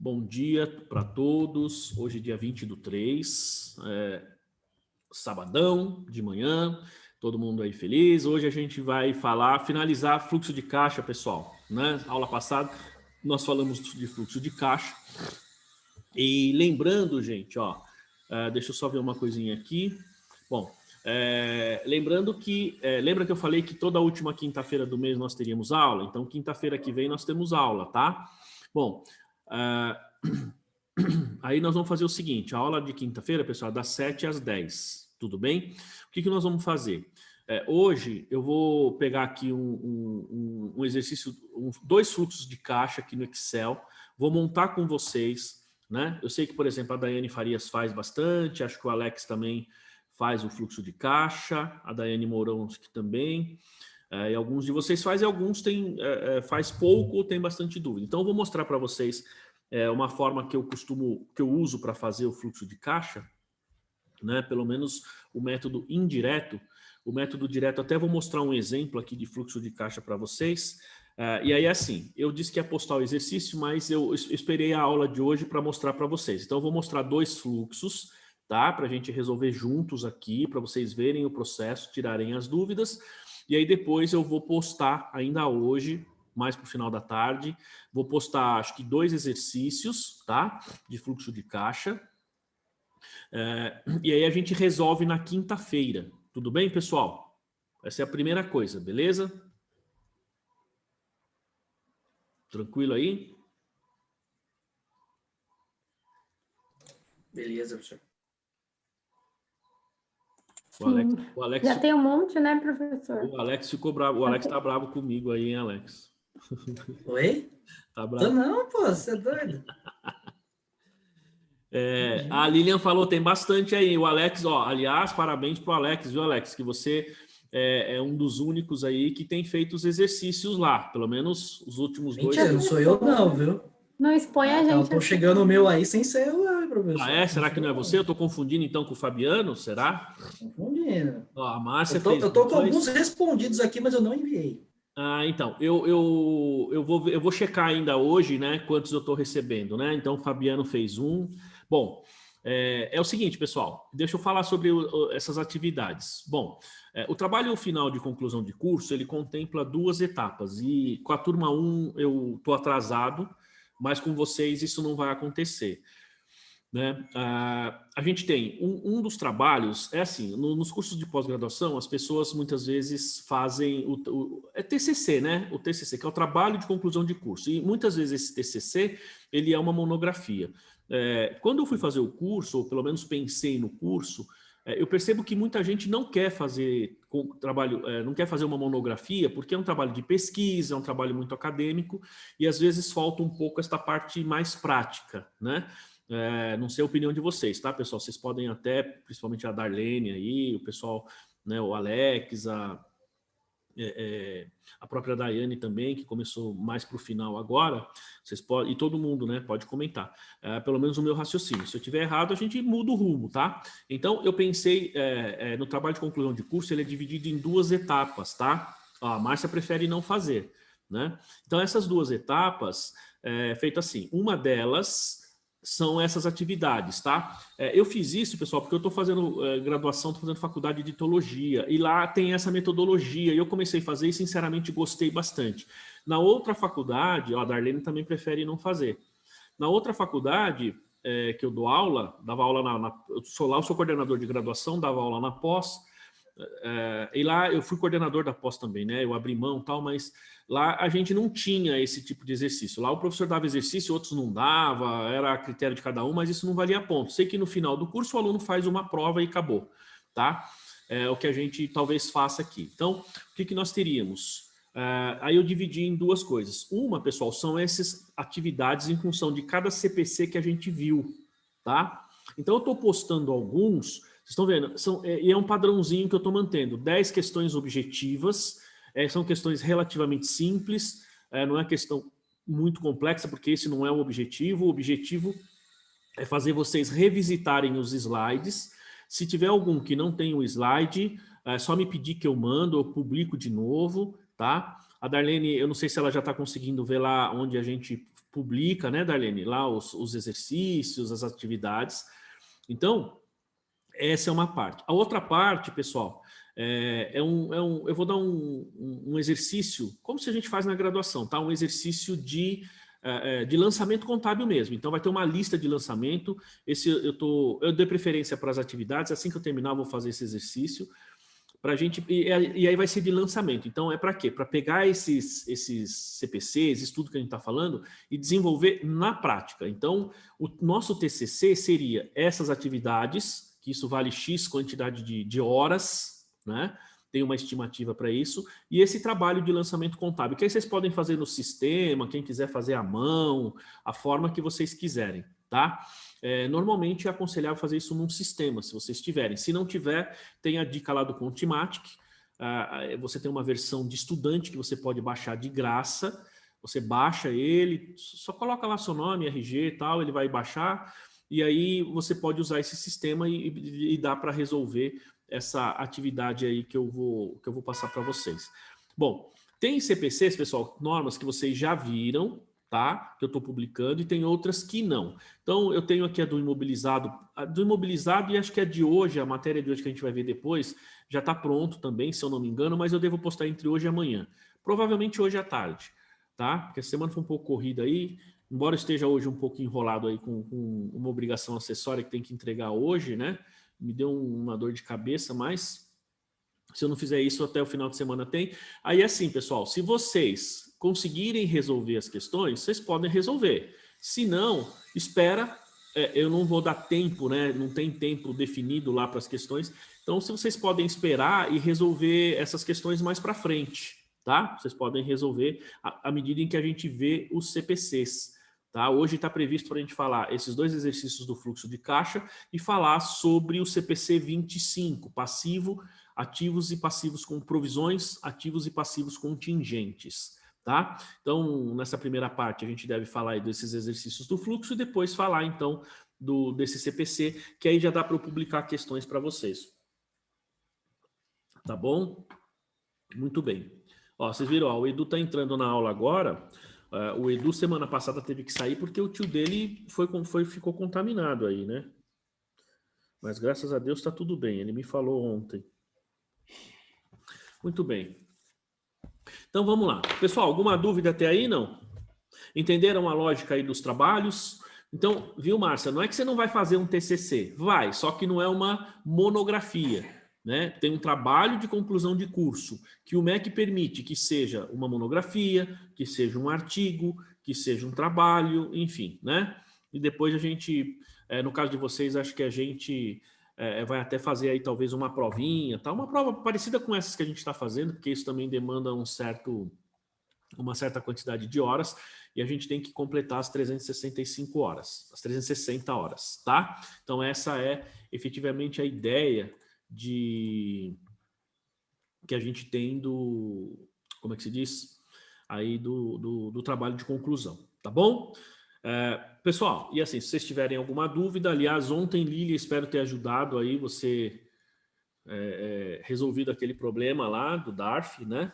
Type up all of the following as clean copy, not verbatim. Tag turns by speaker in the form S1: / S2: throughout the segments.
S1: Bom dia para todos. Hoje é dia 20/3, sabadão de manhã, todo mundo aí feliz. Hoje a gente vai finalizar fluxo de caixa, pessoal, né? Aula passada nós falamos de fluxo de caixa. E lembrando, gente, ó, deixa eu só ver uma coisinha aqui. Bom, lembrando que, lembra que eu falei que toda última quinta-feira do mês nós teríamos aula? Então, quinta-feira que vem nós temos aula, tá? Bom, aí nós vamos fazer o seguinte, a aula de quinta-feira, pessoal, das 7 às 10, tudo bem? O que nós vamos fazer? Hoje eu vou pegar aqui um exercício, dois fluxos de caixa aqui no Excel, vou montar com vocês, né? Eu sei que, por exemplo, a Daiane Farias faz bastante, acho que o Alex também faz o fluxo de caixa, a Daiane Mourão acho que também, e alguns de vocês fazem, e alguns faz pouco ou tem bastante dúvida. Então eu vou mostrar para vocês uma forma que eu uso para fazer o fluxo de caixa, né? Pelo menos o método indireto. O método direto, até vou mostrar um exemplo aqui de fluxo de caixa para vocês. E aí, assim, eu disse que ia postar o exercício, mas eu esperei a aula de hoje para mostrar para vocês. Então, eu vou mostrar dois fluxos, tá? Para a gente resolver juntos aqui, para vocês verem o processo, tirarem as dúvidas. E aí, depois eu vou postar ainda hoje, mais para o final da tarde, vou postar, acho que 2 exercícios, tá? De fluxo de caixa. E aí a gente resolve na quinta-feira. Tudo bem, pessoal? Essa é a primeira coisa, beleza? Tranquilo aí?
S2: Beleza, professor.
S3: O Alex já tem um monte, né, professor?
S1: O Alex ficou bravo. O Alex tá bravo comigo aí, hein, Alex?
S2: Oi?
S1: Tá bravo?
S2: Tô não, pô, você é doido.
S1: A Lilian falou, tem bastante aí. O Alex, ó, aliás, parabéns pro Alex, viu, Alex? Que você é um dos únicos aí que tem feito os exercícios lá. Pelo menos os últimos
S2: Mentira,
S1: 2.
S2: não sou eu não, viu?
S3: Não expõe a gente.
S2: Eu tô chegando o meu aí sem ser eu, professor.
S1: Será que não é você? Eu tô confundindo então com o Fabiano, será?
S2: Confundindo.
S1: Ó, a Márcia
S2: eu tô com alguns respondidos aqui, mas eu não enviei.
S1: Então, eu vou checar ainda hoje, né, quantos eu estou recebendo, né? Então, o Fabiano fez um. Bom, é o seguinte, pessoal, deixa eu falar sobre essas atividades. Bom, o trabalho final de conclusão de curso, ele contempla 2 etapas, e com a turma 1 eu estou atrasado, mas com vocês isso não vai acontecer. Né? A gente tem um dos trabalhos, assim, nos cursos de pós-graduação, as pessoas muitas vezes fazem é TCC, né? O TCC, que é o trabalho de conclusão de curso. E muitas vezes esse TCC, ele é uma monografia. Quando eu fui fazer o curso, ou pelo menos pensei no curso, eu percebo que muita gente não quer fazer não quer fazer uma monografia, porque é um trabalho de pesquisa, é um trabalho muito acadêmico, e às vezes falta um pouco esta parte mais prática, né? Não sei a opinião de vocês, tá, pessoal? Vocês podem até, principalmente a Darlene aí, o pessoal, né, o Alex, a própria Daiane também, que começou mais para o final agora, vocês podem, e todo mundo, né, pode comentar, pelo menos o meu raciocínio. Se eu tiver errado, a gente muda o rumo, tá? Então, eu pensei, no trabalho de conclusão de curso, ele é dividido em 2 etapas, tá? A Márcia prefere não fazer, né? Então, essas 2 etapas, feito assim, uma delas são essas atividades, tá? Eu fiz isso, pessoal, porque eu estou fazendo graduação, estou fazendo faculdade de teologia, e lá tem essa metodologia, e eu comecei a fazer e, sinceramente, gostei bastante. Na outra faculdade, a Darlene também prefere não fazer. Na outra faculdade, que eu dou aula, dava aula eu sou coordenador de graduação, dava aula na pós, e lá eu fui coordenador da pós também, né? Eu abri mão e tal, mas lá a gente não tinha esse tipo de exercício. Lá o professor dava exercício, outros não dava, era a critério de cada um, mas isso não valia ponto. Sei que no final do curso o aluno faz uma prova e acabou, tá? É o que a gente talvez faça aqui. Então, o que nós teríamos? Aí eu dividi em 2 coisas. Uma, pessoal, são essas atividades em função de cada CPC que a gente viu, tá? Então eu estou postando alguns. Vocês estão vendo? E é um padrãozinho que eu estou mantendo. 10 questões objetivas, são questões relativamente simples, não é questão muito complexa, porque esse não é o objetivo. O objetivo é fazer vocês revisitarem os slides. Se tiver algum que não tem o slide, é só me pedir que eu mando, eu publico de novo, tá? A Darlene, eu não sei se ela já está conseguindo ver lá onde a gente publica, né, Darlene, lá os exercícios, as atividades. Então, essa é uma parte. A outra parte, pessoal, eu vou dar um exercício, como se a gente faz na graduação, tá? Um exercício de lançamento contábil mesmo. Então, vai ter uma lista de lançamento. Eu dei preferência para as atividades. Assim que eu terminar, eu vou fazer esse exercício. Pra gente, e aí vai ser de lançamento. Então, é para quê? Para pegar esses CPCs, isso tudo que a gente está falando, e desenvolver na prática. Então, o nosso TCC seria essas atividades, que isso vale X quantidade de horas, né? Tem uma estimativa para isso, e esse trabalho de lançamento contábil, que aí vocês podem fazer no sistema, quem quiser fazer à mão, a forma que vocês quiserem, tá? Normalmente é aconselhável fazer isso num sistema, se vocês tiverem. Se não tiver, tem a dica lá do Contimatic. Você tem uma versão de estudante que você pode baixar de graça. Você baixa ele, só coloca lá seu nome, RG e tal, ele vai baixar. E aí você pode usar esse sistema e dá para resolver essa atividade aí que eu vou passar para vocês. Bom, tem CPCs, pessoal, normas que vocês já viram, tá? Que eu estou publicando, e tem outras que não. Então, eu tenho aqui a do imobilizado e acho que a de hoje, a matéria de hoje que a gente vai ver depois, já está pronto também, se eu não me engano, mas eu devo postar entre hoje e amanhã. Provavelmente hoje à tarde, tá? Porque a semana foi um pouco corrida aí, embora eu esteja hoje um pouco enrolado aí com uma obrigação acessória que tem que entregar hoje, né? Me deu uma dor de cabeça, mas se eu não fizer isso, até o final de semana tem. Aí assim, pessoal, se vocês conseguirem resolver as questões, vocês podem resolver. Se não, espera, eu não vou dar tempo, né? Não tem tempo definido lá para as questões. Então, se vocês podem esperar e resolver essas questões mais para frente, tá? Vocês podem resolver à medida em que a gente vê os CPCs. Tá? Hoje está previsto para a gente falar esses dois exercícios do fluxo de caixa e falar sobre o CPC 25, passivo, ativos e passivos com provisões, ativos e passivos contingentes. Tá? Então, nessa primeira parte, a gente deve falar aí desses exercícios do fluxo e depois falar, então, desse CPC, que aí já dá para eu publicar questões para vocês. Tá bom? Muito bem. Ó, vocês viram, ó, o Edu está entrando na aula agora. O Edu, semana passada, teve que sair porque o tio dele ficou contaminado aí, né? Mas, graças a Deus, está tudo bem. Ele me falou ontem. Muito bem. Então, vamos lá. Pessoal, alguma dúvida até aí, não? Entenderam a lógica aí dos trabalhos? Então, viu, Márcia? Não é que você não vai fazer um TCC. Vai, só que não é uma monografia. Né? Tem um trabalho de conclusão de curso que o MEC permite que seja uma monografia, que seja um artigo, que seja um trabalho, enfim, né? E depois a gente, no caso de vocês, acho que a gente vai até fazer aí talvez uma provinha, tá? Uma prova parecida com essas que a gente está fazendo, porque isso também demanda uma certa quantidade de horas e a gente tem que completar as 365 horas, as 360 horas, tá? Então essa é efetivamente a ideia que a gente tem como é que se diz? Aí do trabalho de conclusão, tá bom? Pessoal, e assim, se vocês tiverem alguma dúvida, aliás, ontem, Lília, espero ter ajudado aí você resolvido aquele problema lá do DARF, né?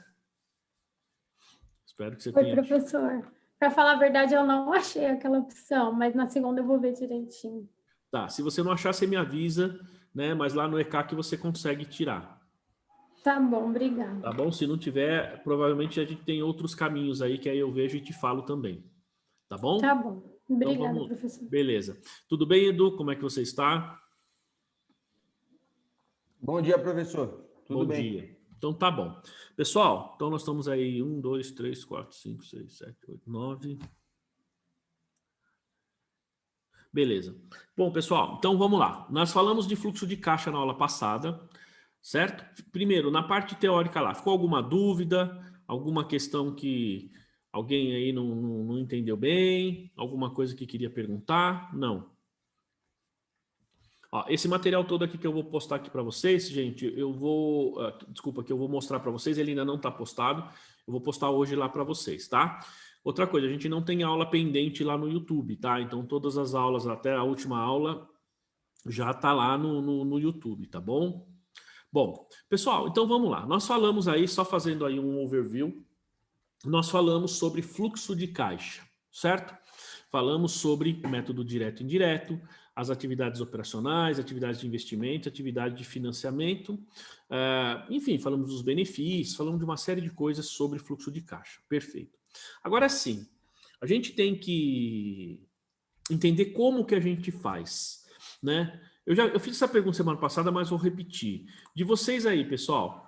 S1: Espero que você tenha...
S3: Oi, professor. Para falar a verdade, eu não achei aquela opção, mas na segunda eu vou ver direitinho.
S1: Tá, se você não achar, você me avisa, né? Mas lá no ECAC você consegue tirar.
S3: Tá bom, obrigada.
S1: Tá bom? Se não tiver, provavelmente a gente tem outros caminhos aí que aí eu vejo e te falo também. Tá bom?
S3: Tá bom. Obrigada,
S1: então,
S3: professor.
S1: Beleza. Tudo bem, Edu? Como é que você está?
S4: Bom dia, professor. Tudo bem?
S1: Bom dia. Então tá bom. Pessoal, então nós estamos aí 1, 2, 3, 4, 5, 6, 7, 8, 9... Beleza. Bom, pessoal, então vamos lá. Nós falamos de fluxo de caixa na aula passada, certo? Primeiro, na parte teórica lá, ficou alguma dúvida? Alguma questão que alguém aí não entendeu bem? Alguma coisa que queria perguntar? Não. Ó, esse material todo aqui que eu vou postar aqui para vocês, gente, desculpa, que eu vou mostrar para vocês, ele ainda não está postado. Eu vou postar hoje lá para vocês, tá? Outra coisa, a gente não tem aula pendente lá no YouTube, tá? Então, todas as aulas, até a última aula, já tá lá no YouTube, tá bom? Bom, pessoal, então vamos lá. Nós falamos aí, só fazendo aí um overview, nós falamos sobre fluxo de caixa, certo? falamos sobre o método direto e indireto, as atividades operacionais, atividades de investimento, atividade de financiamento, enfim, falamos dos benefícios, falamos de uma série de coisas sobre fluxo de caixa. Perfeito. Agora sim, a gente tem que entender como que a gente faz, né? Eu fiz essa pergunta semana passada, mas vou repetir. De vocês aí, pessoal,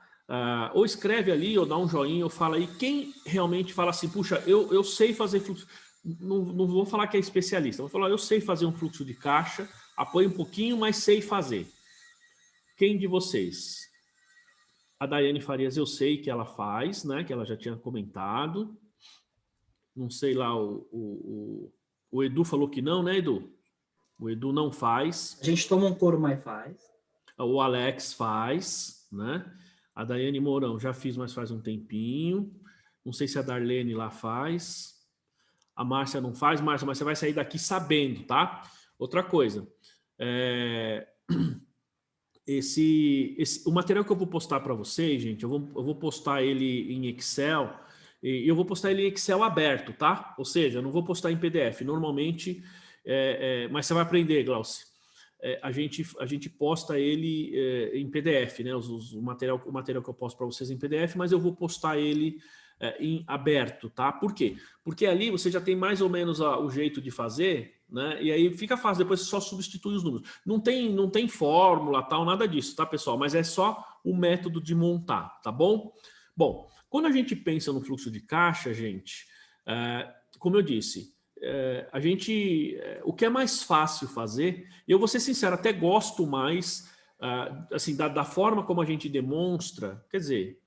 S1: ou escreve ali, ou dá um joinha, ou fala aí, quem realmente fala assim, puxa, eu sei fazer fluxo, não vou falar que é especialista, vou falar, eu sei fazer um fluxo de caixa, apoio um pouquinho, mas sei fazer. Quem de vocês? A Daiane Farias, eu sei que ela faz, né? Que ela já tinha comentado. Não sei lá, o Edu falou que não, né, Edu? O Edu não faz.
S2: A gente toma um couro, mas faz.
S1: O Alex faz, né? A Daiane Mourão já fiz, mas faz um tempinho. Não sei se a Darlene lá faz. A Márcia não faz. Márcia, mas você vai sair daqui sabendo, tá? Outra coisa. O material que eu vou postar para vocês, gente, eu vou postar ele em Excel. E eu vou postar ele em Excel aberto, tá? Ou seja, eu não vou postar em PDF. Normalmente, mas você vai aprender, Glaucio. A gente posta ele em PDF, né? O material que eu posto para vocês em PDF, mas eu vou postar ele em aberto, tá? Por quê? Porque ali você já tem mais ou menos o jeito de fazer, né? E aí fica fácil, depois você só substitui os números. Não tem fórmula, tal, nada disso, tá, pessoal? Mas é só o método de montar, tá bom? Bom, quando a gente pensa no fluxo de caixa, gente, como eu disse, o que é mais fácil fazer, eu vou ser sincero, até gosto mais assim, da forma como a gente demonstra, quer dizer,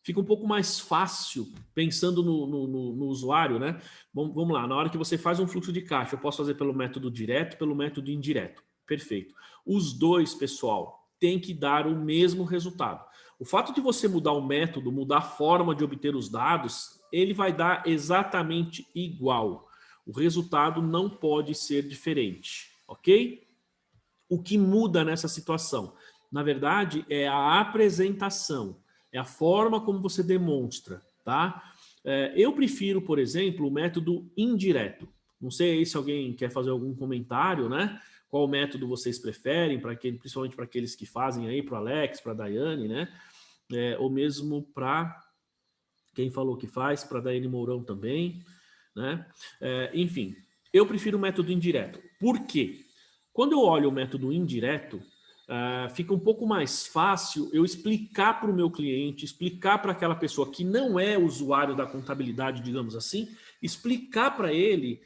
S1: fica um pouco mais fácil pensando no usuário, né? Vamos lá, na hora que você faz um fluxo de caixa, eu posso fazer pelo método direto, pelo método indireto. Perfeito. Os dois, pessoal, tem que dar o mesmo resultado. O fato de você mudar o método, mudar a forma de obter os dados, ele vai dar exatamente igual. O resultado não pode ser diferente, ok? O que muda nessa situação? Na verdade, é a apresentação, é a forma como você demonstra, tá? Eu prefiro, por exemplo, o método indireto. Não sei se alguém quer fazer algum comentário, né? Qual método vocês preferem, principalmente para aqueles que fazem aí, para o Alex, para a Daiane, né? Ou mesmo para quem falou que faz, para a Daiane Mourão também, né? Enfim, eu prefiro o método indireto. Por quê? Quando eu olho o método indireto, fica um pouco mais fácil eu explicar para o meu cliente, explicar para aquela pessoa que não é usuário da contabilidade, digamos assim, explicar para ele,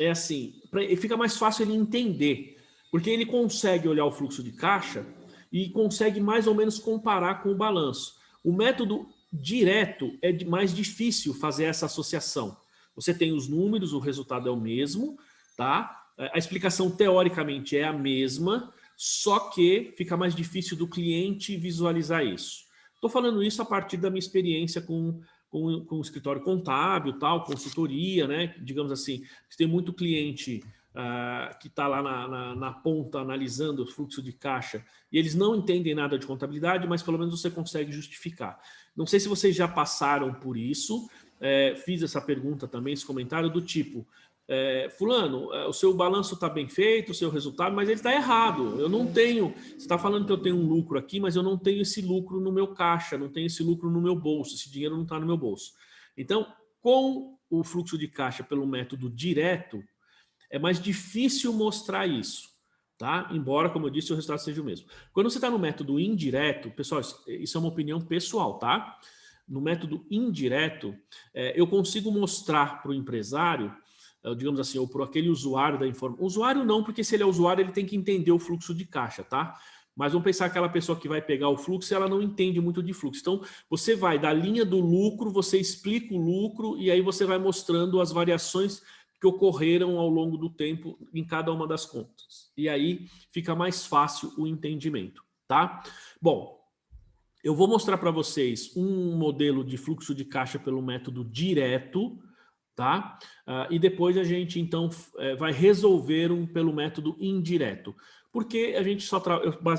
S1: assim, fica mais fácil ele entender, porque ele consegue olhar o fluxo de caixa e consegue mais ou menos comparar com o balanço. O método direto é mais difícil fazer essa associação. Você tem os números, o resultado é o mesmo, tá? A explicação teoricamente é a mesma, só que fica mais difícil do cliente visualizar isso. Estou falando isso a partir da minha experiência com o escritório contábil, tal, consultoria, né? Digamos assim, tem muito cliente que está lá na ponta analisando o fluxo de caixa e eles não entendem nada de contabilidade, mas pelo menos você consegue justificar. Não sei se vocês já passaram por isso, fiz essa pergunta também, esse comentário do tipo, fulano, o seu balanço está bem feito, o seu resultado, mas ele está errado. Eu não tenho, você está falando que eu tenho um lucro aqui, mas eu não tenho esse lucro no meu caixa, não tenho esse lucro no meu bolso, esse dinheiro não está no meu bolso. Então, com o fluxo de caixa pelo método direto, é mais difícil mostrar isso, tá? Embora, como eu disse, o resultado seja o mesmo. Quando você está no método indireto, pessoal, isso é uma opinião pessoal, tá? No método indireto, eu consigo mostrar para o empresário, digamos assim, ou para aquele usuário da informação. Usuário não, porque se ele é usuário, ele tem que entender o fluxo de caixa, tá? Mas vamos pensar aquela pessoa que vai pegar o fluxo, ela não entende muito de fluxo. Então, você vai da linha do lucro, você explica o lucro e aí você vai mostrando as variações que ocorreram ao longo do tempo em cada uma das contas. E aí fica mais fácil o entendimento, tá? Bom, eu vou mostrar para vocês um modelo de fluxo de caixa pelo método direto, tá? E depois a gente, então, vai resolver pelo método indireto. Por que a gente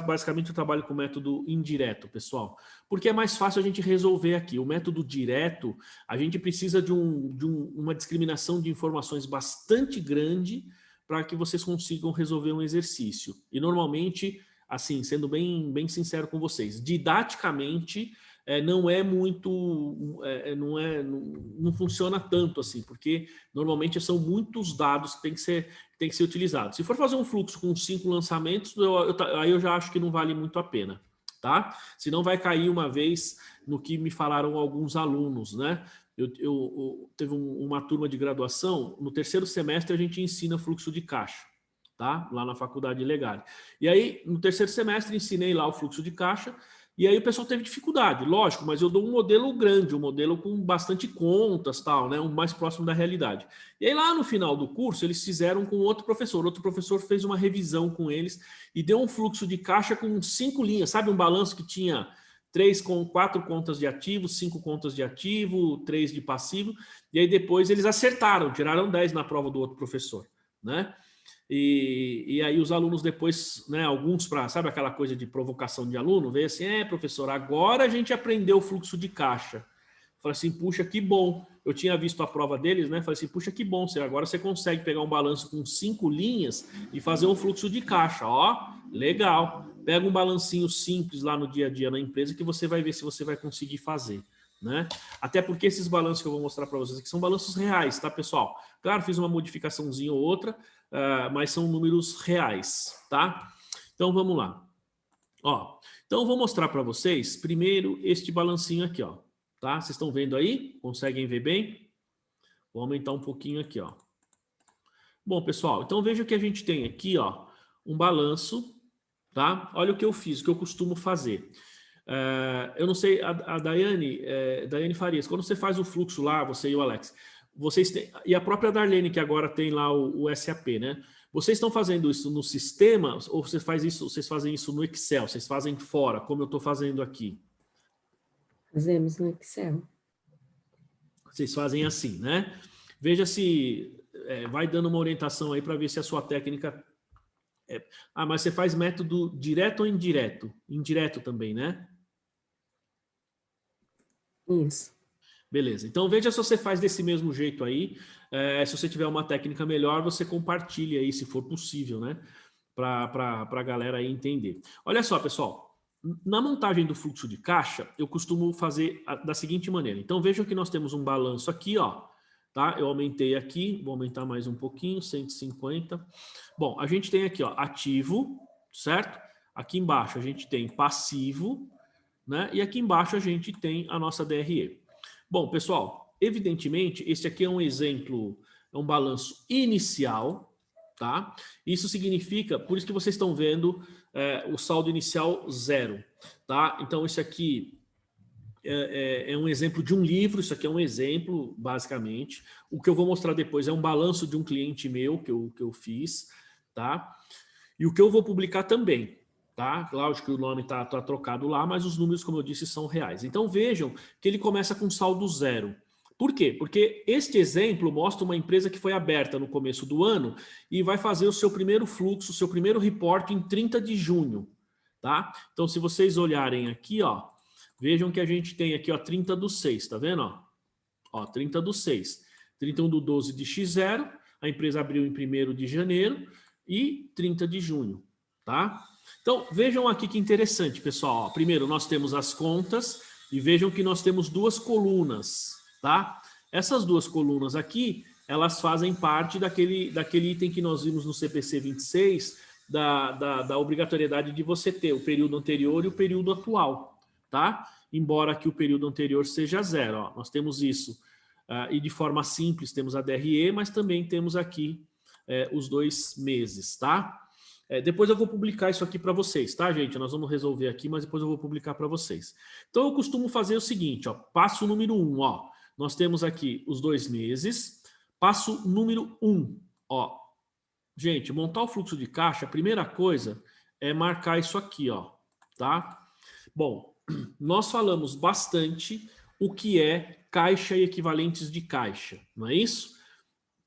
S1: basicamente eu trabalho com o método indireto, pessoal? Porque é mais fácil a gente resolver aqui. O método direto, a gente precisa de uma discriminação de informações bastante grande para que vocês consigam resolver um exercício. E normalmente, assim, sendo bem sincero com vocês, didaticamente não é muito, não funciona tanto assim, porque normalmente são muitos dados que tem que ser utilizados. Se for fazer um fluxo com 5 lançamentos, aí eu já acho que não vale muito a pena, tá? Senão vai cair uma vez no que me falaram alguns alunos, né? Teve uma turma de graduação, no 3º semestre a gente ensina fluxo de caixa, tá? Lá na faculdade legal. E aí, no 3º semestre, ensinei lá o fluxo de caixa, e aí o pessoal teve dificuldade, lógico, mas eu dou um modelo grande, um modelo com bastante contas, tal, né? Um mais próximo da realidade. E aí lá no final do curso, eles fizeram com outro professor fez uma revisão com eles e deu um fluxo de caixa com 5 linhas, sabe? Um balanço que tinha 4 contas de ativo, 5 contas de ativo, 3 de passivo, e aí depois eles acertaram, tiraram 10 na prova do outro professor, né? E aí os alunos depois, né, alguns sabe aquela coisa de provocação de aluno, veio assim, professor, agora a gente aprendeu o fluxo de caixa. Falei assim, puxa, que bom. Eu tinha visto a prova deles, né? Falei assim, puxa, que bom. Agora você consegue pegar um balanço com 5 linhas e fazer um fluxo de caixa. Ó, legal. Pega um balancinho simples lá no dia a dia na empresa que você vai ver se você vai conseguir fazer, né? Até porque esses balanços que eu vou mostrar para vocês aqui são balanços reais, tá, pessoal? Claro, fiz uma modificaçãozinha ou outra, mas são números reais, tá? Então, vamos lá. Ó, então, eu vou mostrar para vocês, primeiro, este balancinho aqui, ó. Tá? Vocês estão vendo aí? Conseguem ver bem? Vou aumentar um pouquinho aqui, ó. Bom, pessoal, então veja que a gente tem aqui, ó, um balanço, tá? Olha o que eu fiz, o que eu costumo fazer. Eu não sei, a Daiane Farias, quando você faz o fluxo lá, você e o Alex, vocês têm, e a própria Darlene, que agora tem lá o SAP, né? Vocês estão fazendo isso no sistema ou vocês fazem isso no Excel? Vocês fazem fora, como eu estou fazendo aqui?
S5: Fazemos no Excel.
S1: Vocês fazem assim, né? Veja se vai dando uma orientação aí para ver se a sua técnica... mas você faz método direto ou indireto? Indireto também, né?
S5: Isso.
S1: Beleza. Então, veja se você faz desse mesmo jeito aí. Se você tiver uma técnica melhor, você compartilha aí, se for possível, né? Para a galera aí entender. Olha só, pessoal. Na montagem do fluxo de caixa, eu costumo fazer da seguinte maneira. Então, vejam que nós temos um balanço aqui, ó. Tá? Eu aumentei aqui, vou aumentar mais um pouquinho, 150. Bom, a gente tem aqui, ó, ativo, certo? Aqui embaixo a gente tem passivo, né? E aqui embaixo a gente tem a nossa DRE. Bom, pessoal, evidentemente, esse aqui é um exemplo, é um balanço inicial, tá? Isso significa, por isso que vocês estão vendo o saldo inicial 0, tá? Então, isso aqui é um exemplo de um livro, isso aqui é um exemplo, basicamente. O que eu vou mostrar depois é um balanço de um cliente meu que eu fiz, tá? E o que eu vou publicar também, tá? Lógico que o nome tá trocado lá, mas os números, como eu disse, são reais. Então, vejam que ele começa com saldo 0. Por quê? Porque este exemplo mostra uma empresa que foi aberta no começo do ano e vai fazer o seu primeiro fluxo, o seu primeiro report em 30 de junho, tá? Então, se vocês olharem aqui, ó, vejam que a gente tem aqui, ó, 30/6, tá vendo? Ó, 30/6. 31/12 de X0, a empresa abriu em 1º de janeiro e 30 de junho, tá? Então, vejam aqui que interessante, pessoal. Ó, primeiro, nós temos as contas e vejam que nós temos 2 colunas, tá? Essas 2 colunas aqui, elas fazem parte daquele item que nós vimos no CPC 26, da obrigatoriedade de você ter o período anterior e o período atual, tá? Embora que o período anterior seja 0, ó, nós temos isso. E de forma simples temos a DRE, mas também temos aqui os 2 meses, tá? Depois eu vou publicar isso aqui para vocês, tá, gente? Nós vamos resolver aqui, mas depois eu vou publicar para vocês. Então, eu costumo fazer o seguinte, ó, passo número 1, ó. Nós temos aqui os 2 meses. Passo número 1, ó. Gente, montar o fluxo de caixa, a primeira coisa é marcar isso aqui, ó, tá? Bom, nós falamos bastante o que é caixa e equivalentes de caixa, não é isso?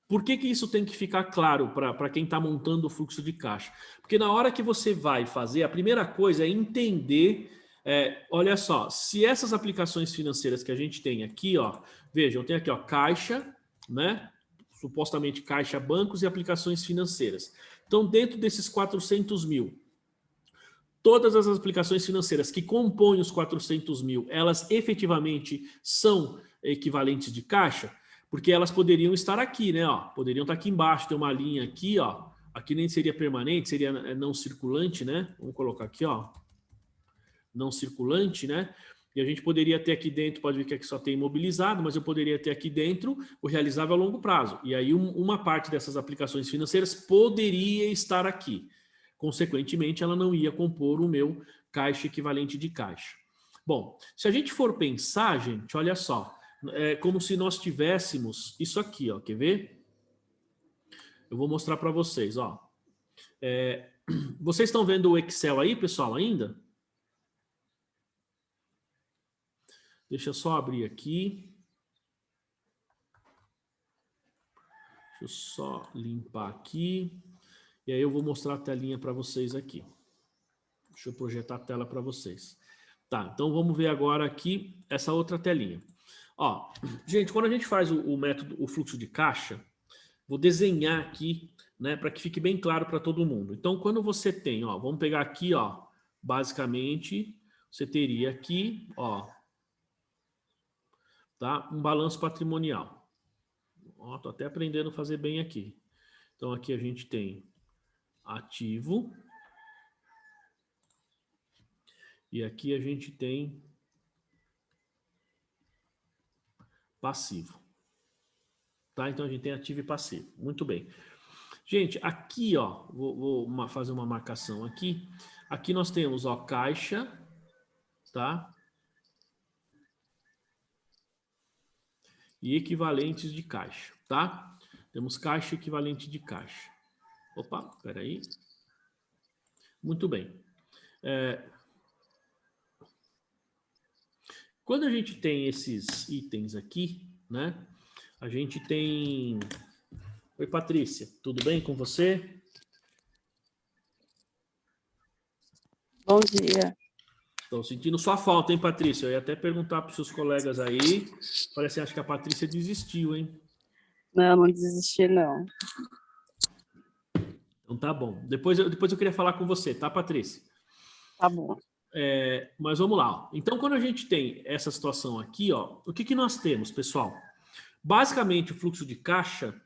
S1: Por que isso tem que ficar claro para quem está montando o fluxo de caixa? Porque na hora que você vai fazer, a primeira coisa é entender, olha só, se essas aplicações financeiras que a gente tem aqui, ó, vejam, tem aqui ó, caixa, né? Supostamente caixa, bancos e aplicações financeiras. Então, dentro desses 400 mil, todas as aplicações financeiras que compõem os 400 mil, elas efetivamente são equivalentes de caixa? Porque elas poderiam estar aqui, né? Ó, poderiam estar aqui embaixo, tem uma linha aqui, ó. Aqui nem seria permanente, seria não circulante, né? Vamos colocar aqui, ó. Não circulante, né? E a gente poderia ter aqui dentro, pode ver que aqui só tem imobilizado, mas eu poderia ter aqui dentro o realizável a longo prazo. E aí uma parte dessas aplicações financeiras poderia estar aqui. Consequentemente, ela não ia compor o meu caixa equivalente de caixa. Bom, se a gente for pensar, gente, olha só. É como se nós tivéssemos isso aqui, ó. Quer ver? Eu vou mostrar para vocês, ó. Vocês estão vendo o Excel aí, pessoal, ainda? Deixa eu só abrir aqui. Deixa eu só limpar aqui. E aí eu vou mostrar a telinha para vocês aqui. Deixa eu projetar a tela para vocês. Tá, então vamos ver agora aqui essa outra telinha. Ó, gente, quando a gente faz o método, o fluxo de caixa, vou desenhar aqui, né, para que fique bem claro para todo mundo. Então, quando você tem, ó, vamos pegar aqui, ó, basicamente, você teria aqui, ó, tá, um balanço patrimonial. Ó, tô até aprendendo a fazer bem aqui. Então, aqui a gente tem ativo e aqui a gente tem passivo. Tá? Então a gente tem ativo e passivo. Muito bem. Gente, aqui, ó, vou fazer uma marcação aqui. Aqui nós temos, ó, caixa, tá? E equivalentes de caixa, tá? Temos caixa e equivalente de caixa. Opa, peraí. Muito bem. Quando a gente tem esses itens aqui, né? A gente tem... Oi, Patrícia, tudo bem com você?
S6: Bom dia.
S1: Estou sentindo sua falta, hein, Patrícia? Eu ia até perguntar para os seus colegas aí. Parece, acho que a Patrícia desistiu, hein?
S6: Não, não desisti, não.
S1: Então tá bom. Depois eu queria falar com você, tá, Patrícia?
S6: Tá bom.
S1: Mas vamos lá. Ó. Então, quando a gente tem essa situação aqui, ó, o que nós temos, pessoal? Basicamente, o fluxo de caixa,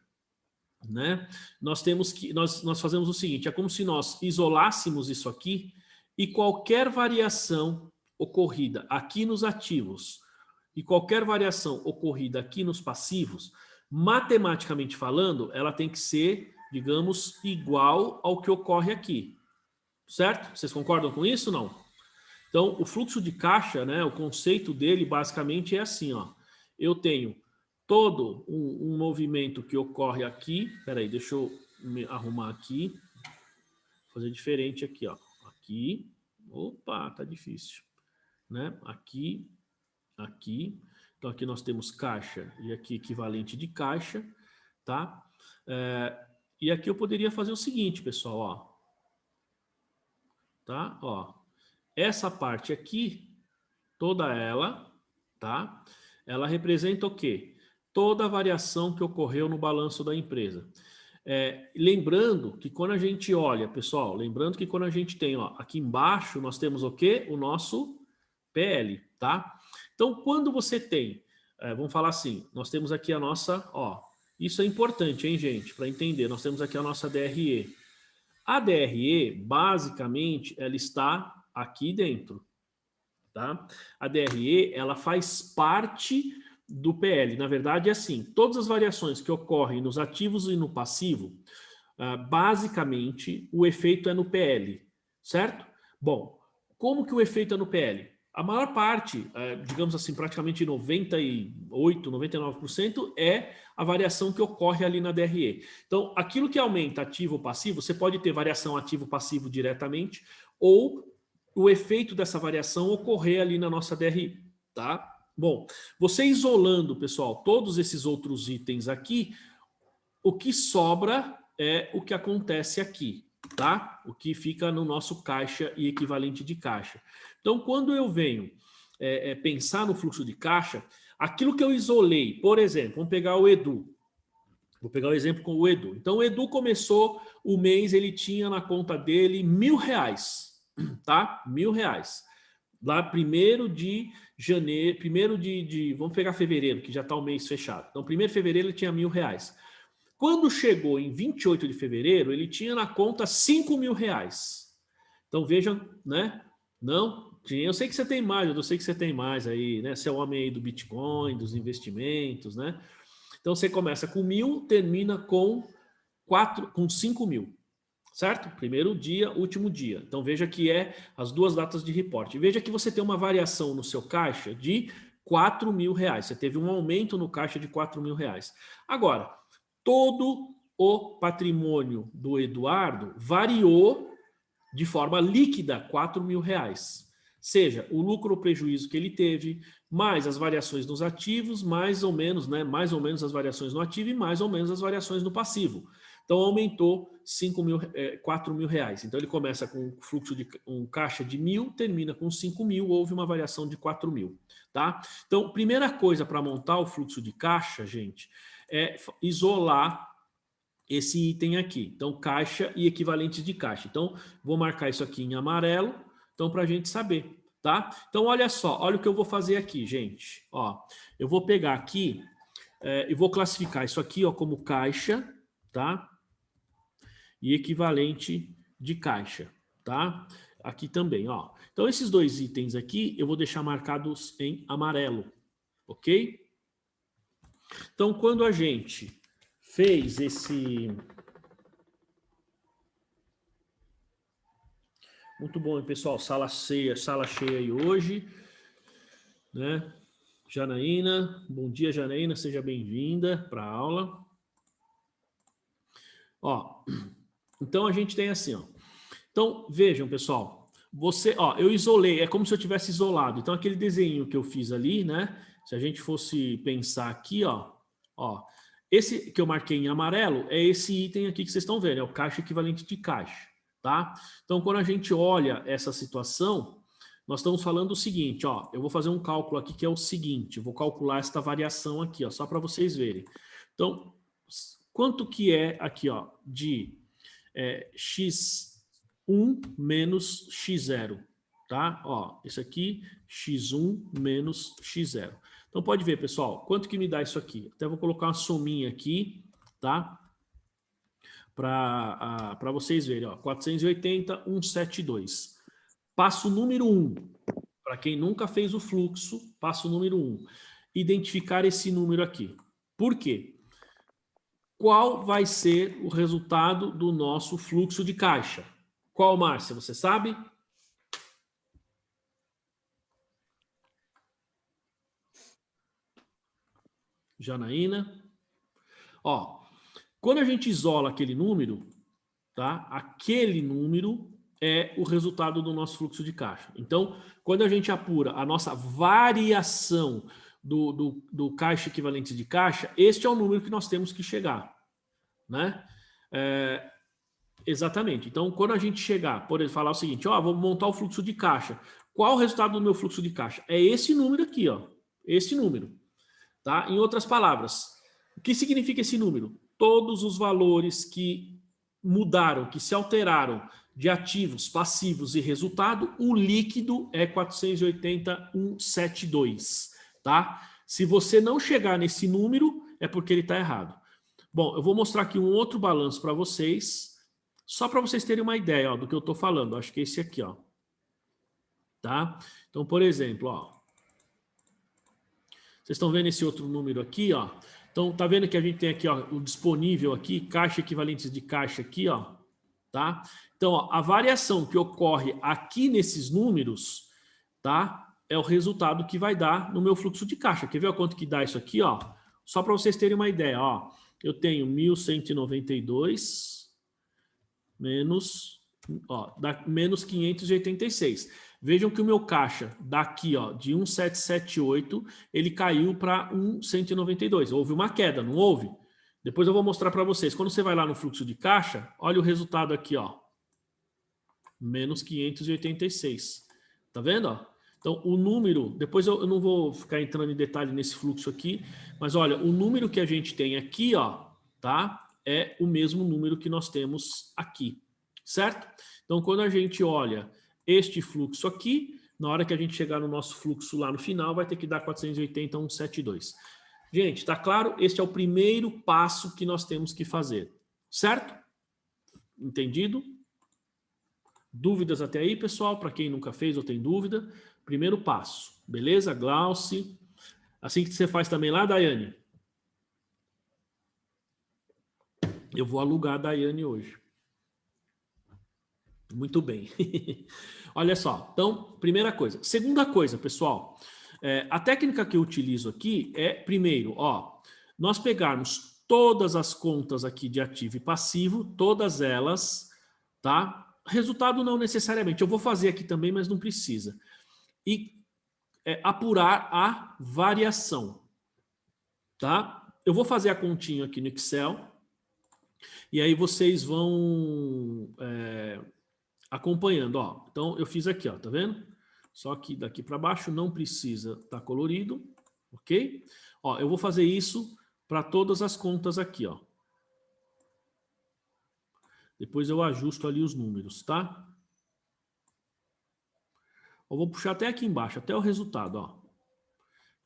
S1: né? Nós fazemos o seguinte: é como se nós isolássemos isso aqui e qualquer variação ocorrida aqui nos ativos e qualquer variação ocorrida aqui nos passivos, matematicamente falando, ela tem que ser, digamos, igual ao que ocorre aqui. Certo? Vocês concordam com isso ou não? Então, o fluxo de caixa, né, o conceito dele basicamente é assim, ó. Eu tenho todo um movimento que ocorre aqui. Peraí, deixa eu me arrumar aqui. Fazer diferente aqui, ó. Aqui. Opa, tá difícil. Né? Aqui, aqui. Então, aqui nós temos caixa e aqui equivalente de caixa, tá? E aqui eu poderia fazer o seguinte, pessoal, ó. Tá? Ó. Essa parte aqui, toda ela, tá? Ela representa o quê? Toda a variação que ocorreu no balanço da empresa. Lembrando que quando a gente olha, pessoal, lembrando que quando a gente tem, ó, aqui embaixo, nós temos o quê? O nosso PL, tá? Então, quando você tem, vamos falar assim, nós temos aqui a nossa, ó, isso é importante, hein, gente, para entender, nós temos aqui a nossa DRE. A DRE, basicamente, ela está aqui dentro, tá? A DRE, ela faz parte do PL. Na verdade, é assim, todas as variações que ocorrem nos ativos e no passivo, basicamente, o efeito é no PL, certo? Bom, como que o efeito é no PL? A maior parte, digamos assim, praticamente 98, 99% é a variação que ocorre ali na DRE. Então, aquilo que aumenta ativo ou passivo, você pode ter variação ativo-passivo diretamente ou o efeito dessa variação ocorrer ali na nossa DRE, tá? Bom, você isolando, pessoal, todos esses outros itens aqui, o que sobra é o que acontece aqui, tá? O que fica no nosso caixa e equivalente de caixa. Então, quando eu venho pensar no fluxo de caixa, aquilo que eu isolei, por exemplo, vamos pegar o Edu. Vou pegar o exemplo com o Edu. Então, o Edu começou o mês, ele tinha na conta dele R$1.000, tá? R$1.000. Lá, 1º de janeiro, vamos pegar fevereiro, que já está o mês fechado. Então, 1º de fevereiro ele tinha R$1.000. Quando chegou em 28 de fevereiro, ele tinha na conta R$5.000. Então, vejam, né? Não, eu sei que você tem mais, eu sei que você tem mais aí, né? Você é o homem aí do Bitcoin, dos investimentos, né? Então, você começa com 1.000, termina com 5.000. Certo? Primeiro dia, último dia. Então, veja que é as 2 datas de reporte. Veja que você tem uma variação no seu caixa de R$4.000. Você teve um aumento no caixa de R$4.000. Agora, todo o patrimônio do Eduardo variou de forma líquida R$4.000. Seja o lucro ou prejuízo que ele teve, mais as variações nos ativos, mais ou menos, né? Mais ou menos as variações no ativo e mais ou menos as variações no passivo. Então, aumentou R$4.000. Então, ele começa com um fluxo de um caixa de 1.000, termina com 5.000, houve uma variação de 4.000, tá? Então, primeira coisa para montar o fluxo de caixa, gente, é isolar esse item aqui. Então, caixa e equivalentes de caixa. Então, vou marcar isso aqui em amarelo, então, para a gente saber, tá? Então, olha só, olha o que eu vou fazer aqui, gente. Ó, eu vou pegar aqui e vou classificar isso aqui, ó, como caixa, tá? E equivalente de caixa, tá? Aqui também, ó. Então, esses 2 itens aqui, eu vou deixar marcados em amarelo, ok? Então, quando a gente fez esse... Muito bom, hein, pessoal? Sala cheia aí hoje, né? Janaína, bom dia, Janaína, seja bem-vinda para a aula. Ó, então a gente tem assim, ó. Então, vejam, pessoal, eu isolei, é como se eu tivesse isolado. Então, aquele desenho que eu fiz ali, né? Se a gente fosse pensar aqui, ó, esse que eu marquei em amarelo é esse item aqui que vocês estão vendo, é o caixa equivalente de caixa, tá? Então, quando a gente olha essa situação, nós estamos falando o seguinte, ó, eu vou fazer um cálculo aqui que é o seguinte, eu vou calcular esta variação aqui, ó, só para vocês verem. Então, quanto que é aqui, ó, de x1 menos x0, tá? Ó, esse aqui, x1 menos x0. Então, pode ver, pessoal, quanto que me dá isso aqui? Até vou colocar uma sominha aqui, tá? Para vocês verem, ó, 480, 172. Passo número 1, para quem nunca fez o fluxo, passo número 1, identificar esse número aqui. Por quê? Qual vai ser o resultado do nosso fluxo de caixa? Qual, Márcia? Você sabe? Janaína? Ó, quando a gente isola aquele número, tá? Aquele número é o resultado do nosso fluxo de caixa. Então, quando a gente apura a nossa variação do caixa equivalente de caixa, este é o número que nós temos que chegar, né? Exatamente. Então, quando a gente chegar, por exemplo, falar o seguinte, ó, vou montar o fluxo de caixa. Qual o resultado do meu fluxo de caixa? É esse número aqui, ó. Esse número, tá? Em outras palavras, o que significa esse número? Todos os valores que mudaram, que se alteraram de ativos, passivos e resultado, o líquido é 480,172, tá? Se você não chegar nesse número, é porque ele está errado. Bom, eu vou mostrar aqui um outro balanço para vocês, só para vocês terem uma ideia, ó, do que eu estou falando. Acho que é esse aqui, ó. Tá? Então, por exemplo, ó. Vocês estão vendo esse outro número aqui, ó. Então, tá vendo que a gente tem aqui, ó, o disponível aqui, caixa equivalentes de caixa aqui, ó. Tá? Então, ó, a variação que ocorre aqui nesses números, tá? É o resultado que vai dar no meu fluxo de caixa. Quer ver quanto que dá isso aqui, ó? Só para vocês terem uma ideia, ó. Eu tenho 1.192 menos ó, dá menos 586. Vejam que o meu caixa daqui, ó, de 1778, ele caiu para 192. Houve uma queda, não houve? Depois eu vou mostrar para vocês. Quando você vai lá no fluxo de caixa, olha o resultado aqui, ó. Menos 586. Tá vendo, ó? Então, o número, depois eu não vou ficar entrando em detalhe nesse fluxo aqui, mas olha, o número que a gente tem aqui, ó, tá? É o mesmo número que nós temos aqui, certo? Então, quando a gente olha este fluxo aqui, na hora que a gente chegar no nosso fluxo lá no final, vai ter que dar 480, 172. Gente, tá claro? Este é o primeiro passo que nós temos que fazer, certo? Entendido? Dúvidas até aí, pessoal? Para quem nunca fez ou tem dúvida, primeiro passo, beleza? Glauci. Assim que você faz também lá, Daiane? Eu vou alugar a Daiane hoje. Muito bem. Olha só, então, primeira coisa. Segunda coisa, pessoal, a técnica que eu utilizo aqui é, primeiro, ó, nós pegarmos todas as contas aqui de ativo e passivo, todas elas, tá? Resultado não necessariamente, eu vou fazer aqui também, mas não precisa. E apurar a variação, tá? Eu vou fazer a continha aqui no Excel, e aí vocês vão acompanhando, ó. Então, eu fiz aqui, ó, tá vendo? Só que daqui para baixo não precisa estar colorido, ok? Ó, eu vou fazer isso para todas as contas aqui, ó. Depois eu ajusto ali os números, tá? Eu vou puxar até aqui embaixo, até o resultado, ó.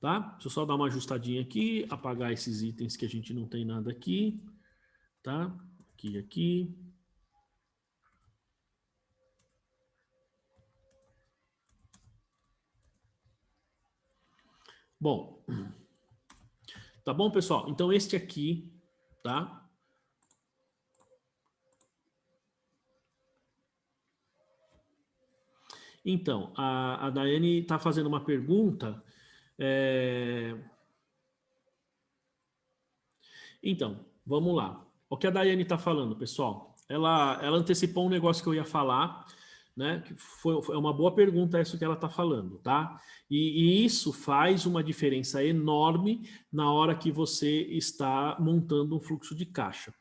S1: Tá? Deixa eu só dar uma ajustadinha aqui, apagar esses itens que a gente não tem nada aqui, tá? Aqui, aqui. Bom, tá bom, pessoal? Então, este aqui, tá? Então, a Daiane está fazendo uma pergunta. Então, vamos lá. O que a Daiane está falando, pessoal? Ela antecipou um negócio que eu ia falar, né? Que foi uma boa pergunta isso que ela está falando, tá? E isso faz uma diferença enorme na hora que você está montando um fluxo de caixa.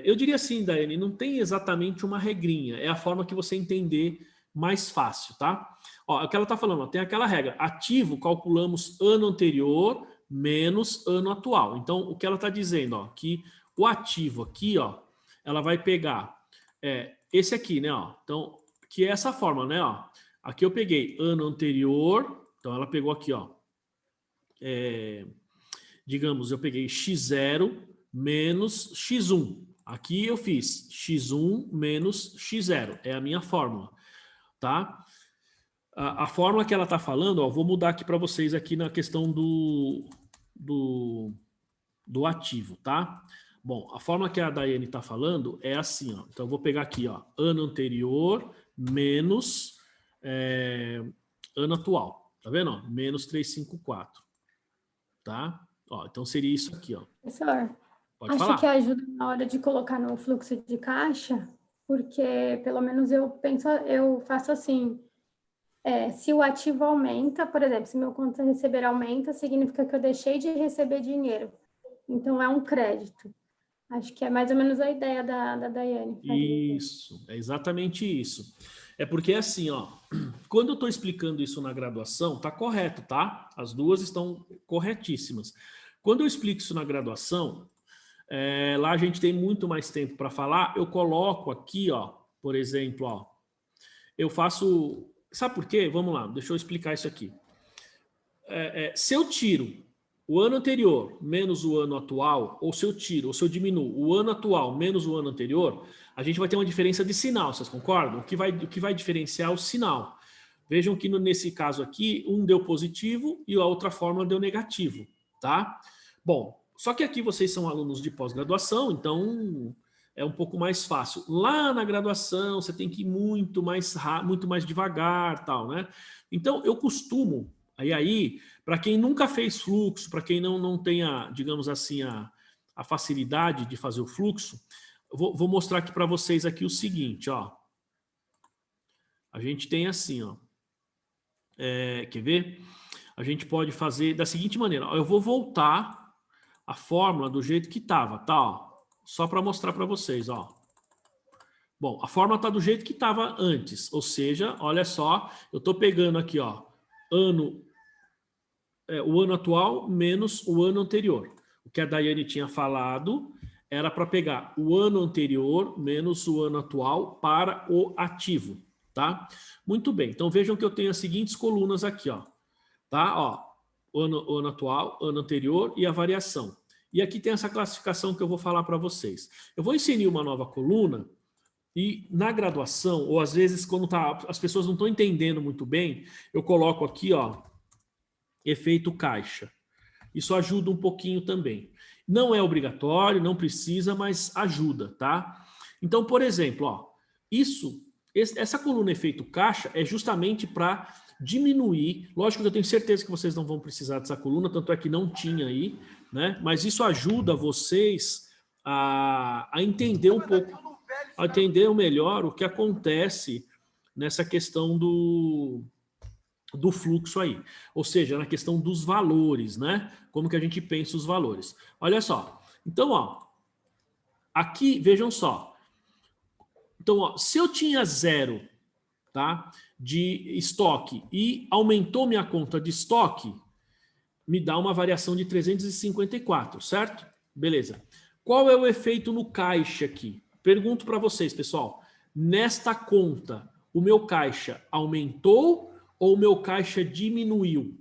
S1: Eu diria assim, Daiane, não tem exatamente uma regrinha, é a forma que você entender mais fácil, tá? Ó, o que ela está falando, ó, tem aquela regra, ativo calculamos ano anterior menos ano atual. Então, o que ela está dizendo, ó, que o ativo aqui, ó, ela vai pegar esse aqui, né, ó, então, que é essa forma, né, ó, aqui eu peguei ano anterior, então ela pegou aqui, ó, digamos, eu peguei x0 menos x1, aqui eu fiz x1 menos x0, é a minha fórmula, tá? A fórmula que ela está falando, ó, vou mudar aqui para vocês aqui na questão do ativo, tá? Bom, a fórmula que a Daiane está falando é assim, ó. Então, eu vou pegar aqui, ó, ano anterior menos ano atual. Tá vendo? Ó? Menos 354. Tá? Ó, então, seria isso aqui, ó.
S3: Professor,
S1: Pode
S3: acho
S1: falar.
S3: que ajuda na hora de colocar no fluxo de caixa, porque pelo menos eu faço assim, se o ativo aumenta, por exemplo, se meu conta receber aumenta, significa que eu deixei de receber dinheiro. Então, é um crédito. Acho que é mais ou menos a ideia da Daiane.
S1: Isso, é exatamente isso. É porque assim, ó, quando eu estou explicando isso na graduação, tá correto, tá? As duas estão corretíssimas. Quando eu explico isso na graduação, lá a gente tem muito mais tempo para falar, eu coloco aqui, ó, por exemplo, ó, eu faço... Sabe por quê? Vamos lá, deixa eu explicar isso aqui. Se eu tiro o ano anterior menos o ano atual, ou se eu diminuo o ano atual menos o ano anterior, a gente vai ter uma diferença de sinal, vocês concordam? O que vai diferenciar é o sinal. Vejam que nesse caso aqui, um deu positivo e a outra fórmula deu negativo, tá? Bom, só que aqui vocês são alunos de pós-graduação, então é um pouco mais fácil. Lá na graduação, você tem que ir muito mais devagar, tal, né? Então, eu costumo... Aí, para quem nunca fez fluxo, para quem não tem, digamos assim, a facilidade de fazer o fluxo, vou mostrar aqui para vocês aqui o seguinte, ó. a gente tem assim, ó. Quer ver? A gente pode fazer da seguinte maneira. Eu vou voltar a fórmula do jeito que estava, tá? Ó, só para mostrar para vocês, ó. Bom, a fórmula está do jeito que estava antes, ou seja, olha só, eu estou pegando aqui, ó, o ano atual menos o ano anterior. O que a Daiane tinha falado era para pegar o ano anterior menos o ano atual para o ativo, tá? Muito bem, então vejam que eu tenho as seguintes colunas aqui, ó, tá? Ó, ano atual, ano anterior e a variação. E aqui tem essa classificação que eu vou falar para vocês. Eu vou inserir uma nova coluna e na graduação, ou às vezes quando as pessoas não estão entendendo muito bem, eu coloco aqui, ó, efeito caixa. Isso ajuda um pouquinho também. Não é obrigatório, não precisa, mas ajuda, tá? Então, por exemplo, ó, essa coluna efeito caixa é justamente para diminuir. Lógico que eu tenho certeza que vocês não vão precisar dessa coluna, tanto é que não tinha aí, né? Mas isso ajuda vocês a entender um pouco, a entender melhor o que acontece nessa questão do fluxo aí, ou seja, na questão dos valores, né? Como que a gente pensa os valores. Olha só, então, ó, aqui, vejam só. Então, ó, se eu tinha 0, tá, de estoque e aumentou minha conta de estoque, me dá uma variação de 354, certo? Beleza. Qual é o efeito no caixa aqui? Pergunto para vocês, pessoal. Nesta conta, o meu caixa aumentou ou o meu caixa diminuiu?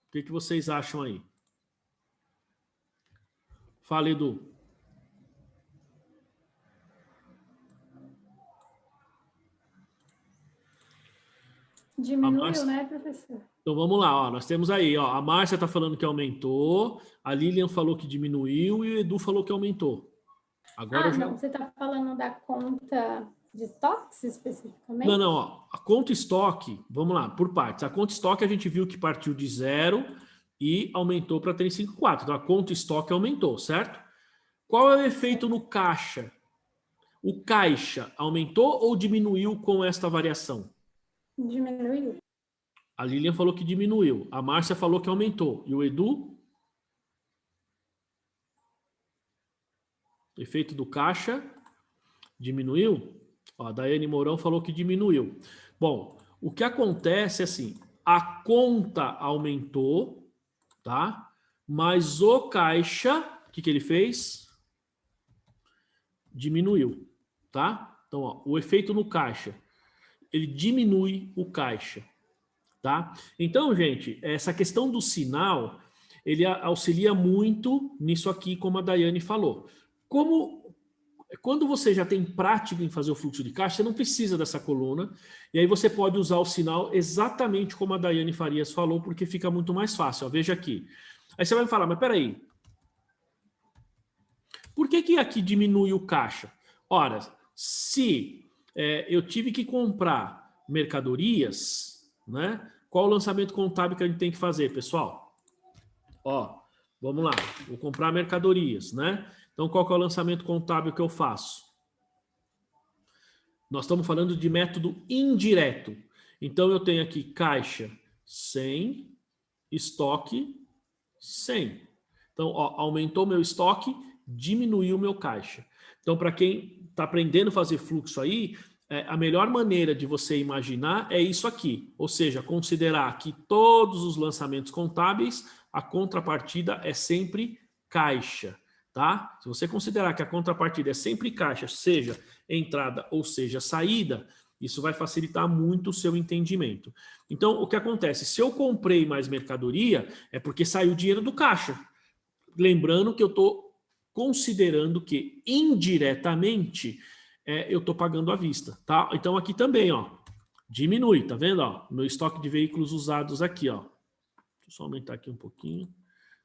S1: O que vocês acham aí? Fala, Edu.
S3: Diminuiu, né, professor?
S1: Então vamos lá, ó, nós temos aí, ó, a Márcia está falando que aumentou, a Lilian falou que diminuiu e o Edu falou que aumentou. Agora
S3: não, você está falando da conta de estoques especificamente?
S1: Não, ó, a conta estoque, vamos lá, por partes. A conta estoque a gente viu que partiu de 0 e aumentou para 354. Então a conta estoque aumentou, certo? Qual é o efeito no caixa? O caixa aumentou ou diminuiu com esta variação?
S3: Diminuiu.
S1: A Lilian falou que diminuiu. A Márcia falou que aumentou. E o Edu? Efeito do caixa diminuiu? Ó, a Daiane Mourão falou que diminuiu. Bom, o que acontece é assim, a conta aumentou, tá? Mas o caixa, o que ele fez? Diminuiu, tá? Então, ó, o efeito no caixa, ele diminui o caixa, tá? Então, gente, essa questão do sinal, ele auxilia muito nisso aqui, como a Daiane falou. Quando você já tem prática em fazer o fluxo de caixa, você não precisa dessa coluna, e aí você pode usar o sinal exatamente como a Daiane Farias falou, porque fica muito mais fácil. Ó, veja aqui. Aí você vai me falar, mas peraí, por que aqui diminui o caixa? Ora, se eu tive que comprar mercadorias, né? Qual o lançamento contábil que a gente tem que fazer, pessoal? Ó, vamos lá, vou comprar mercadorias, né? Então, qual que é o lançamento contábil que eu faço? Nós estamos falando de método indireto. Então, eu tenho aqui caixa 100, estoque 100. Então, ó, aumentou meu estoque, diminuiu meu caixa. Então, para quem está aprendendo a fazer fluxo aí, a melhor maneira de você imaginar é isso aqui. Ou seja, considerar que todos os lançamentos contábeis, a contrapartida é sempre caixa. Tá? Se você considerar que a contrapartida é sempre caixa, seja entrada ou seja saída, isso vai facilitar muito o seu entendimento. Então, o que acontece? Se eu comprei mais mercadoria, é porque saiu dinheiro do caixa. Lembrando que eu estou considerando que indiretamente eu estou pagando à vista. Tá? Então, aqui também, ó, diminui, tá vendo? Ó, meu estoque de veículos usados aqui, ó. Deixa eu só aumentar aqui um pouquinho.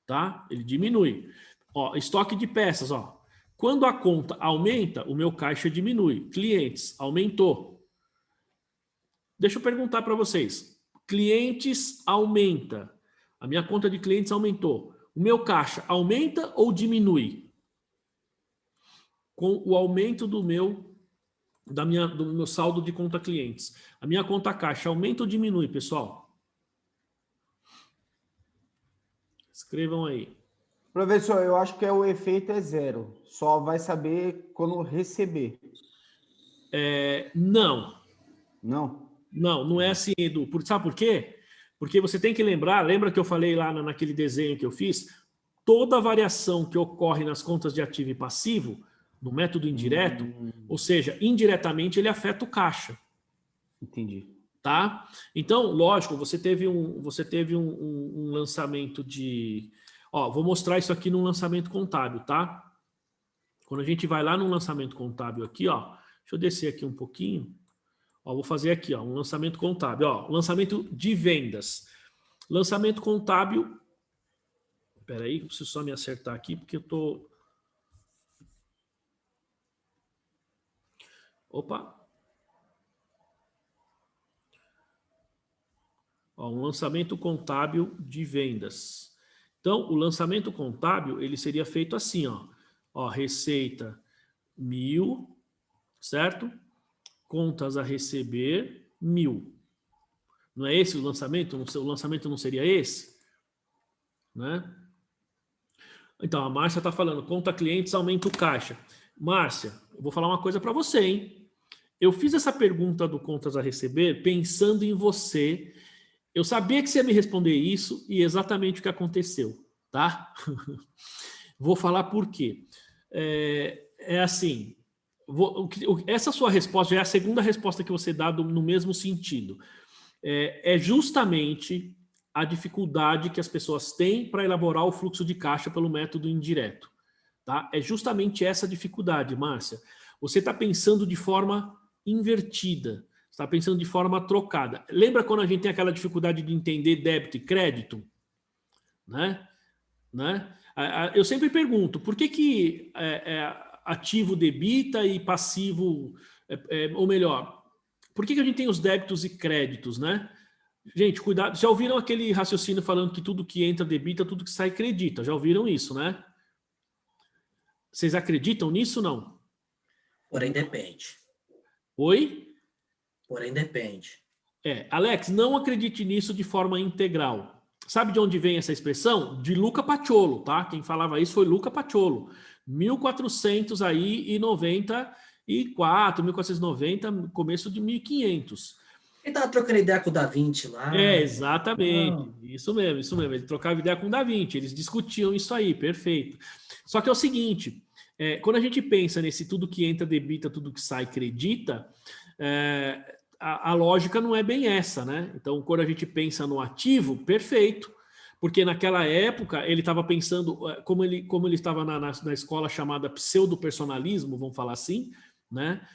S1: Tá? Ele diminui. Ó, estoque de peças, ó. Quando a conta aumenta, o meu caixa diminui. Clientes, aumentou. Deixa eu perguntar para vocês. Clientes aumenta. A minha conta de clientes aumentou. O meu caixa aumenta ou diminui? Com o aumento do meu do meu saldo de conta clientes. A minha conta caixa aumenta ou diminui, pessoal? Escrevam aí.
S4: Professor, eu acho que o efeito é zero. Só vai saber quando receber.
S1: Não.
S4: Não?
S1: Não é assim, Edu. Sabe por quê? Porque você tem que lembrar, lembra que eu falei lá naquele desenho que eu fiz? Toda variação que ocorre nas contas de ativo e passivo, no método indireto, ou seja, indiretamente ele afeta o caixa.
S4: Entendi.
S1: Tá? Então, lógico, você teve um lançamento de... Ó, vou mostrar isso aqui no lançamento contábil, tá? Quando a gente vai lá no lançamento contábil aqui, ó, deixa eu descer aqui um pouquinho. Ó, vou fazer aqui, ó, um lançamento contábil, ó, lançamento de vendas. Lançamento contábil. Espera aí, preciso só me acertar aqui porque eu tô... Opa. Ó, um lançamento contábil de vendas. Então, o lançamento contábil, ele seria feito assim, ó, receita 1.000, certo? Contas a receber 1.000. Não é esse o lançamento? O lançamento não seria esse? Né? Então, a Márcia está falando, conta clientes, aumenta o caixa. Márcia, eu vou falar uma coisa para você, hein? Eu fiz essa pergunta do contas a receber pensando em você. Eu sabia que você ia me responder isso e exatamente o que aconteceu, tá? Vou falar por quê. Assim, essa sua resposta já é a segunda resposta que você dá no mesmo sentido. É justamente a dificuldade que as pessoas têm para elaborar o fluxo de caixa pelo método indireto. Tá? É justamente essa dificuldade, Márcia. Você está pensando de forma invertida, está pensando de forma trocada. Lembra quando a gente tem aquela dificuldade de entender débito e crédito? Né? Eu sempre pergunto, por que ativo debita e passivo, ou melhor, por que a gente tem os débitos e créditos, né? Gente, cuidado. Já ouviram aquele raciocínio falando que tudo que entra debita, tudo que sai credita? Já ouviram isso, né? Vocês acreditam nisso ou não?
S2: Porém, depende.
S1: Oi?
S2: Porém, depende.
S1: Alex, não acredite nisso de forma integral. Sabe de onde vem essa expressão? De Luca Paciolo, tá? Quem falava isso foi Luca Paciolo. 1494, 1490, começo de 1500.
S2: Ele tava trocando ideia com o Da Vinci lá.
S1: Exatamente.
S2: Não.
S1: Isso mesmo. Ele trocava ideia com o Da Vinci, eles discutiam isso aí, perfeito. Só que é o seguinte, quando a gente pensa nesse tudo que entra debita, tudo que sai credita, a lógica não é bem essa, né? Então, quando a gente pensa no ativo, perfeito, porque naquela época ele estava pensando, como ele estava na escola chamada pseudo-personalismo, vamos falar assim, né?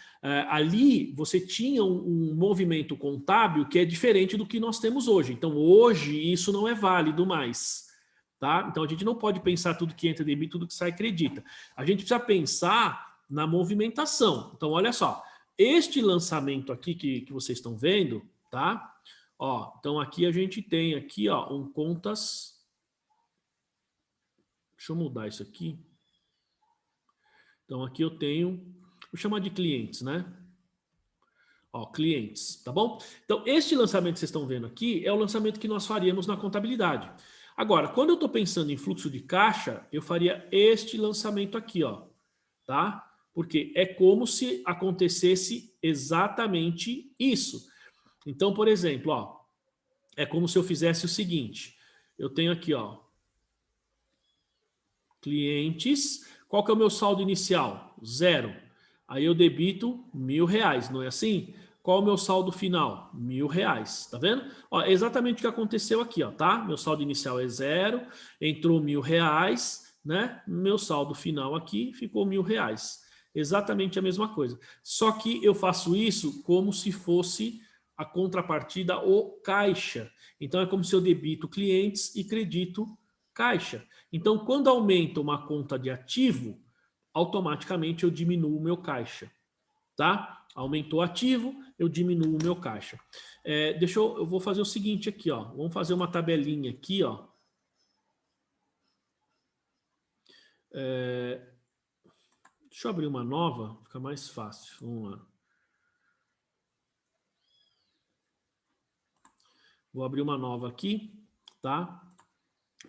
S1: Ali você tinha um movimento contábil que é diferente do que nós temos hoje. Então, hoje, isso não é válido mais. Tá? Então, a gente não pode pensar tudo que entra debita, tudo que sai acredita. A gente precisa pensar na movimentação. Então, olha só. Este lançamento aqui que vocês estão vendo, tá? Ó, então, aqui a gente tem aqui, ó, um contas... Deixa eu mudar isso aqui. Então, aqui eu tenho... Vou chamar de clientes, né? Ó, clientes, tá bom? Então, este lançamento que vocês estão vendo aqui é o lançamento que nós faríamos na contabilidade. Agora, quando eu estou pensando em fluxo de caixa, eu faria este lançamento aqui, ó, tá? Porque é como se acontecesse exatamente isso. Então, por exemplo, ó, é como se eu fizesse o seguinte. Eu tenho aqui, ó, clientes. Qual que é o meu saldo inicial? 0. Aí eu debito R$1.000, não é assim? Qual o meu saldo final? R$1.000, tá vendo? Ó, é exatamente o que aconteceu aqui, ó, tá? Meu saldo inicial é 0, entrou R$1.000, né? Meu saldo final aqui ficou R$1.000. Exatamente a mesma coisa. Só que eu faço isso como se fosse a contrapartida, o caixa. Então é como se eu debito clientes e credito caixa. Então, quando aumenta uma conta de ativo, automaticamente eu diminuo o meu caixa, tá? Aumentou ativo, eu diminuo o meu caixa. Eu vou fazer o seguinte aqui, ó. Vamos fazer uma tabelinha aqui, ó. Deixa eu abrir uma nova, fica mais fácil. Vamos lá. Vou abrir uma nova aqui, tá?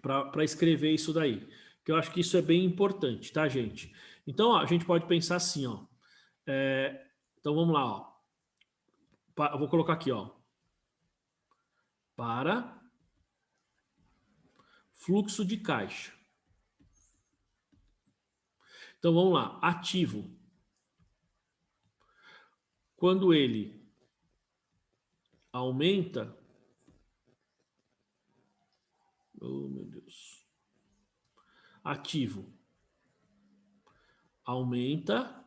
S1: Para escrever isso daí. Que eu acho que isso é bem importante, tá, gente? Então, ó, a gente pode pensar assim, ó. Então, vamos lá, ó. Eu vou colocar aqui, ó. Para fluxo de caixa. Então, vamos lá. Ativo. Quando ele aumenta... Oh, meu Deus. Ativo. Aumenta.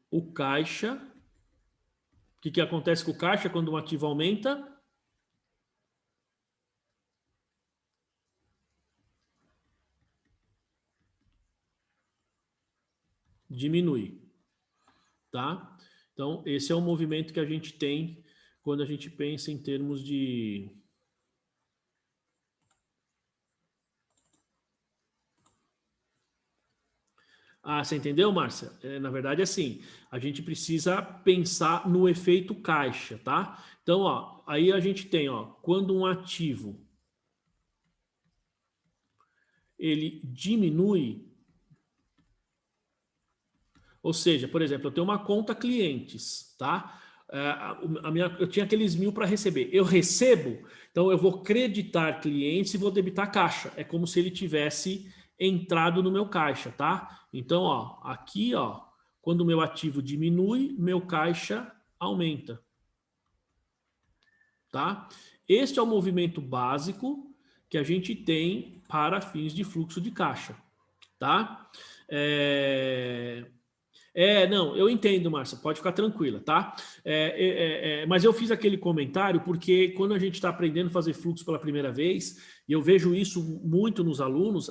S1: O caixa. O que acontece com o caixa quando um ativo aumenta? Diminui. Tá? Então, esse é o movimento que a gente tem quando a gente pensa em termos de... Ah, você entendeu, Márcia? Na verdade, assim, a gente precisa pensar no efeito caixa, tá? Então, ó, aí a gente tem, ó, quando um ativo ele diminui, ou seja, por exemplo, eu tenho uma conta clientes, tá? Eu tinha aqueles 1.000 para receber. Eu recebo, então eu vou creditar clientes e vou debitar caixa. É como se ele tivesse entrado no meu caixa, tá? Então, ó, aqui, ó, quando o meu ativo diminui, meu caixa aumenta. Tá? Este é o movimento básico que a gente tem para fins de fluxo de caixa, tá? Não, eu entendo, Márcia, pode ficar tranquila, tá? Mas eu fiz aquele comentário porque quando a gente está aprendendo a fazer fluxo pela primeira vez, e eu vejo isso muito nos alunos,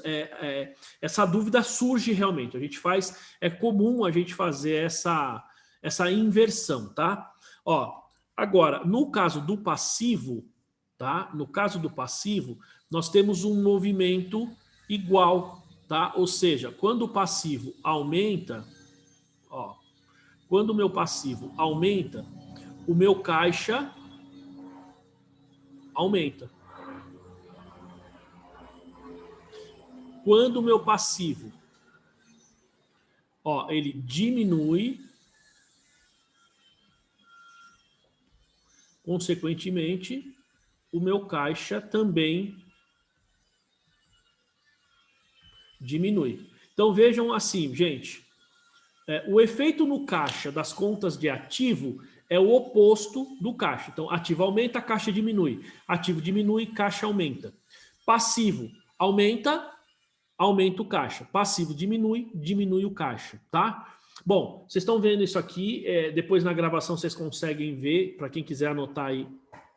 S1: essa dúvida surge realmente. A gente faz, é comum a gente fazer essa inversão, tá? Ó, agora, no caso do passivo, tá? No caso do passivo, nós temos um movimento igual, tá? Ou seja, quando o passivo aumenta... Ó, quando o meu passivo aumenta, o meu caixa aumenta. Quando o meu passivo, ó, ele diminui, consequentemente, o meu caixa também diminui. Então vejam assim, gente. O efeito no caixa das contas de ativo é o oposto do caixa. Então, ativo aumenta, caixa diminui. Ativo diminui, caixa aumenta. Passivo aumenta, aumenta o caixa. Passivo diminui, diminui o caixa, tá? Bom, vocês estão vendo isso aqui. Depois na gravação vocês conseguem ver, para quem quiser anotar aí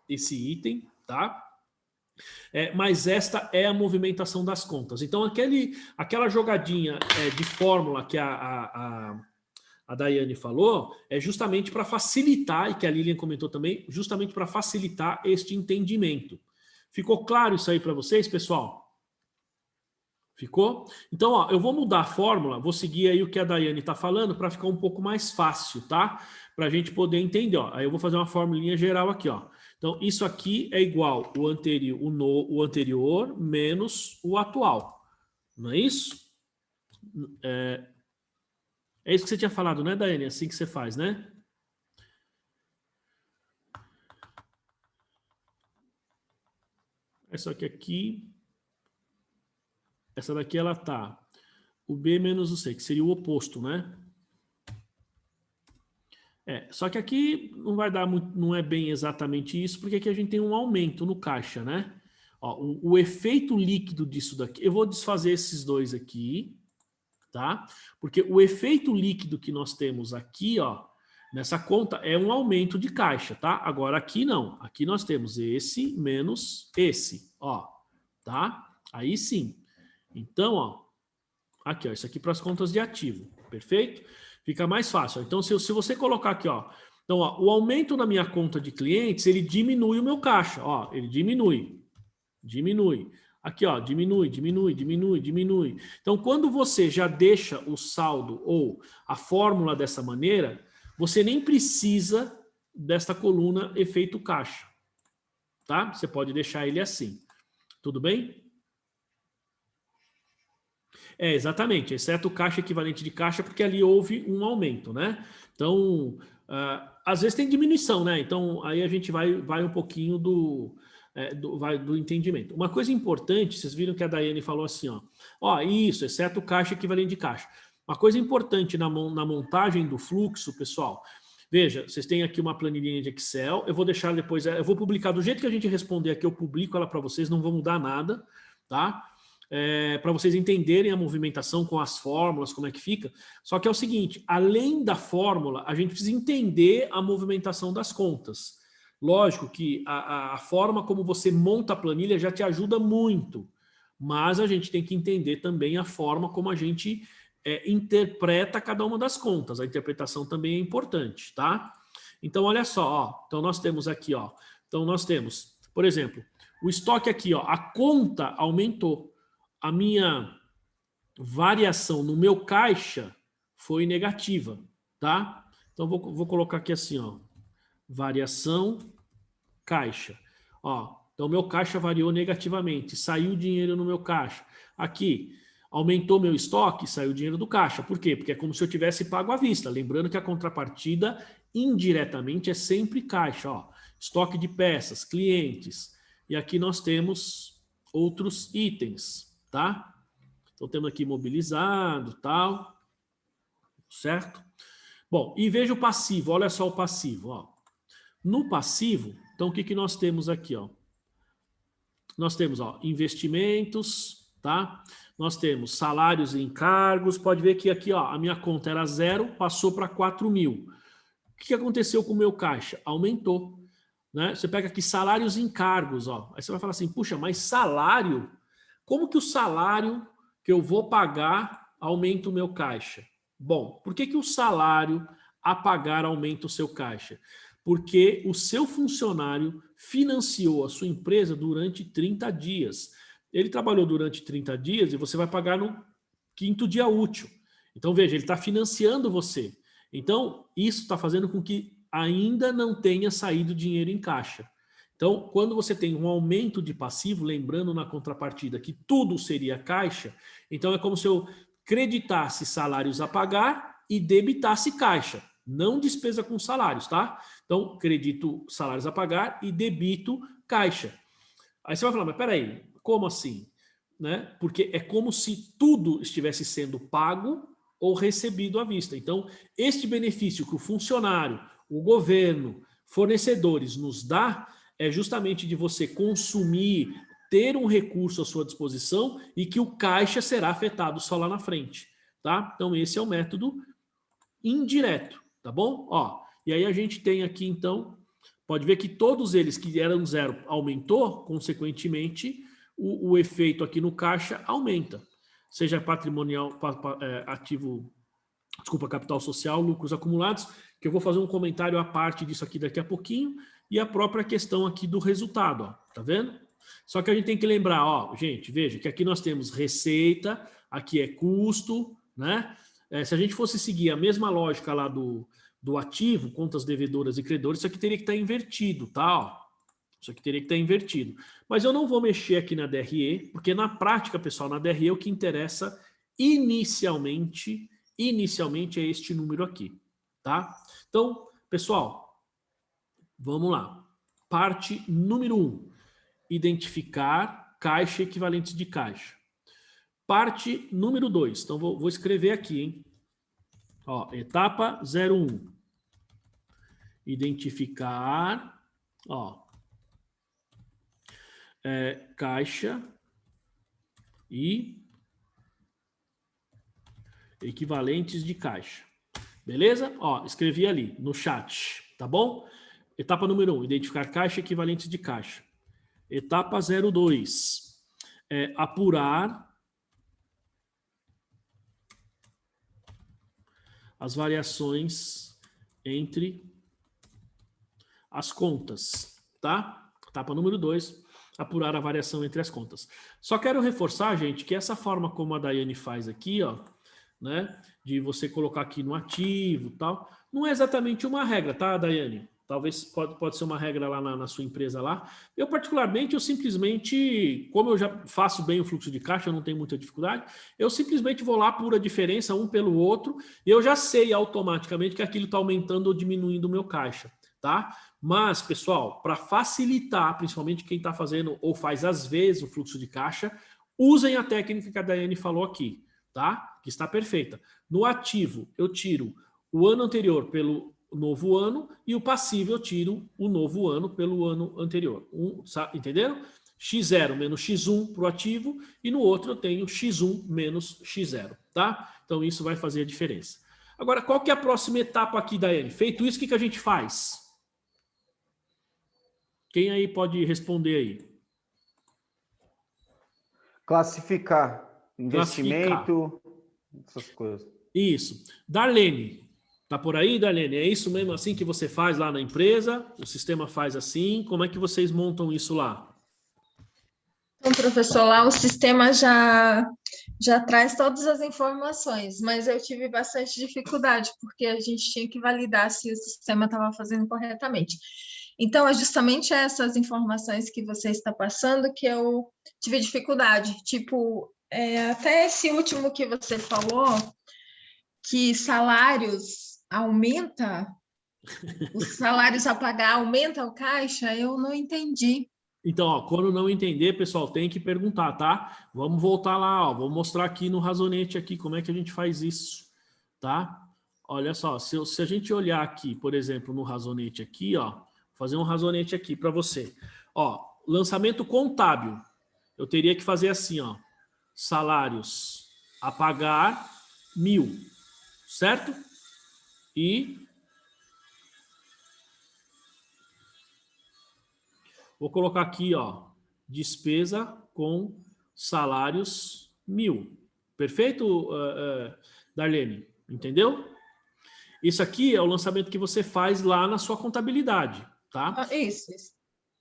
S1: esse item, tá? Mas esta é a movimentação das contas. Então, aquela jogadinha de fórmula que a Daiane falou é justamente para facilitar, e que a Lilian comentou também, justamente para facilitar este entendimento. Ficou claro isso aí para vocês, pessoal? Ficou? Então, ó, eu vou mudar a fórmula, vou seguir aí o que a Daiane está falando para ficar um pouco mais fácil, tá? Para a gente poder entender, ó. Aí eu vou fazer uma formulinha geral aqui, ó. Então, isso aqui é igual o anterior menos o atual. Não é isso? É isso que você tinha falado, né, Daiane? É assim que você faz, né? Essa aqui. Essa daqui, ela tá. O B menos o C, que seria o oposto, né? Só que aqui não vai dar muito, não é bem exatamente isso, porque aqui a gente tem um aumento no caixa, né? Ó, o efeito líquido disso daqui, eu vou desfazer esses dois aqui, tá? Porque o efeito líquido que nós temos aqui, ó, nessa conta é um aumento de caixa, tá? Agora aqui não, aqui nós temos esse menos esse, ó, tá? Aí sim. Então, ó, aqui, ó, isso aqui para as contas de ativo, perfeito? Fica mais fácil. Então, se você colocar aqui, ó, então, ó, o aumento na minha conta de clientes, ele diminui o meu caixa, ó, ele diminui. Aqui, ó, diminui. Então, quando você já deixa o saldo ou a fórmula dessa maneira, você nem precisa desta coluna efeito caixa, tá? Você pode deixar ele assim. Tudo bem? Exatamente, exceto caixa equivalente de caixa, porque ali houve um aumento, né? Então, às vezes tem diminuição, né? Então, aí a gente vai um pouquinho do entendimento. Uma coisa importante, vocês viram que a Daiane falou assim, ó, isso, exceto caixa equivalente de caixa. Uma coisa importante na montagem do fluxo, pessoal, veja, vocês têm aqui uma planilhinha de Excel, eu vou deixar depois, eu vou publicar do jeito que a gente responder aqui, eu publico ela para vocês, não vou mudar nada, tá? Para vocês entenderem a movimentação com as fórmulas, como é que fica. Só que é o seguinte, além da fórmula, a gente precisa entender a movimentação das contas. Lógico que a forma como você monta a planilha já te ajuda muito, mas a gente tem que entender também a forma como a gente interpreta cada uma das contas. A interpretação também é importante, tá? Então, olha só, ó. Então, nós temos aqui, ó. Então, nós temos, por exemplo, o estoque aqui, ó. A conta aumentou. A minha variação no meu caixa foi negativa, tá? Então, vou colocar aqui assim, ó. Variação caixa. Ó, então, meu caixa variou negativamente. Saiu dinheiro no meu caixa. Aqui, aumentou meu estoque, saiu dinheiro do caixa. Por quê? Porque é como se eu tivesse pago à vista. Lembrando que a contrapartida, indiretamente, é sempre caixa. Ó. Estoque de peças, clientes. E aqui nós temos outros itens. Tá? Então temos aqui imobilizado, tal, certo? Bom, e veja o passivo, olha só o passivo, ó. No passivo, então o que nós temos aqui, ó? Nós temos, ó, investimentos, tá? Nós temos salários e encargos, pode ver que aqui, ó, a minha conta era 0, passou para 4.000. O que aconteceu com o meu caixa? Aumentou, né? Você pega aqui salários e encargos, ó. Aí você vai falar assim, puxa, mas salário... Como que o salário que eu vou pagar aumenta o meu caixa? Bom, por que o salário a pagar aumenta o seu caixa? Porque o seu funcionário financiou a sua empresa durante 30 dias. Ele trabalhou durante 30 dias e você vai pagar no 5º dia útil. Então, veja, ele está financiando você. Então, isso está fazendo com que ainda não tenha saído dinheiro em caixa. Então, quando você tem um aumento de passivo, lembrando na contrapartida que tudo seria caixa, então é como se eu creditasse salários a pagar e debitasse caixa, não despesa com salários, tá? Então, credito salários a pagar e debito caixa. Aí você vai falar, mas peraí, como assim? Né? Porque é como se tudo estivesse sendo pago ou recebido à vista. Então, este benefício que o funcionário, o governo, fornecedores nos dá, é justamente de você consumir, ter um recurso à sua disposição e que o caixa será afetado só lá na frente, tá? Então, esse é o método indireto, tá bom? Ó, e aí a gente tem aqui, então, pode ver que todos eles que eram 0 aumentou, consequentemente, o efeito aqui no caixa aumenta. Seja patrimonial, ativo, desculpa, capital social, lucros acumulados, que eu vou fazer um comentário à parte disso aqui daqui a pouquinho, e a própria questão aqui do resultado, ó, tá vendo? Só que a gente tem que lembrar, ó, gente, veja que aqui nós temos receita, aqui é custo, né? Se a gente fosse seguir a mesma lógica lá do ativo, contas devedoras e credores, isso aqui teria que estar invertido, tá? Ó, isso aqui teria que estar invertido. Mas eu não vou mexer aqui na DRE, porque na prática, pessoal, na DRE o que interessa inicialmente é este número aqui, tá? Então, pessoal, vamos lá. Parte número 1. Identificar caixa equivalente de caixa. Parte número 2. Então, vou escrever aqui, hein? Ó, etapa 01. Identificar, ó, caixa e equivalentes de caixa. Beleza? Ó, escrevi ali no chat, tá bom? Etapa número 1, identificar caixa e equivalentes de caixa. Etapa 02, apurar as variações entre as contas, tá? Etapa número 2, apurar a variação entre as contas. Só quero reforçar, gente, que essa forma como a Daiane faz aqui, ó, né, de você colocar aqui no ativo e tal, não é exatamente uma regra, tá, Daiane? Talvez pode ser uma regra lá na sua empresa lá. Eu, particularmente, eu simplesmente, como eu já faço bem o fluxo de caixa, eu não tenho muita dificuldade, eu simplesmente vou lá por a diferença um pelo outro e eu já sei automaticamente que aquilo está aumentando ou diminuindo o meu caixa, tá? Mas, pessoal, para facilitar, principalmente quem está fazendo ou faz às vezes o fluxo de caixa, usem a técnica que a Daiane falou aqui, tá? Que está perfeita. No ativo, eu tiro o ano anterior pelo novo ano e o passivo eu tiro o novo ano pelo ano anterior. Entenderam? X0 menos X1 para o ativo e no outro eu tenho X1 menos X0, tá? Então isso vai fazer a diferença. Agora, qual que é a próxima etapa aqui, Daiane? Feito isso, o que a gente faz? Quem aí pode responder aí?
S4: Classificar investimento, essas coisas.
S1: Isso. Darlene, tá por aí, Darlene? É isso mesmo assim que você faz lá na empresa? O sistema faz assim? Como é que vocês montam isso lá?
S7: Então, professor, lá o sistema já traz todas as informações, mas eu tive bastante dificuldade, porque a gente tinha que validar se o sistema estava fazendo corretamente. Então, é justamente essas informações que você está passando que eu tive dificuldade. Tipo, até esse último que você falou, que salários aumenta, os salários a pagar aumenta o caixa, eu não entendi.
S1: Então, ó, quando não entender, pessoal, tem que perguntar, tá? Vamos voltar lá, ó, vou mostrar aqui no Razonete aqui como é que a gente faz isso, tá? Olha só, se a gente olhar aqui, por exemplo, no Razonete aqui, ó, fazer um Razonete aqui para você. Ó, lançamento contábil. Eu teria que fazer assim, ó, salários a pagar 1.000, certo? E vou colocar aqui, ó, despesa com salários 1.000. Perfeito, Darlene? Entendeu? Isso aqui é o lançamento que você faz lá na sua contabilidade, tá?
S7: Isso.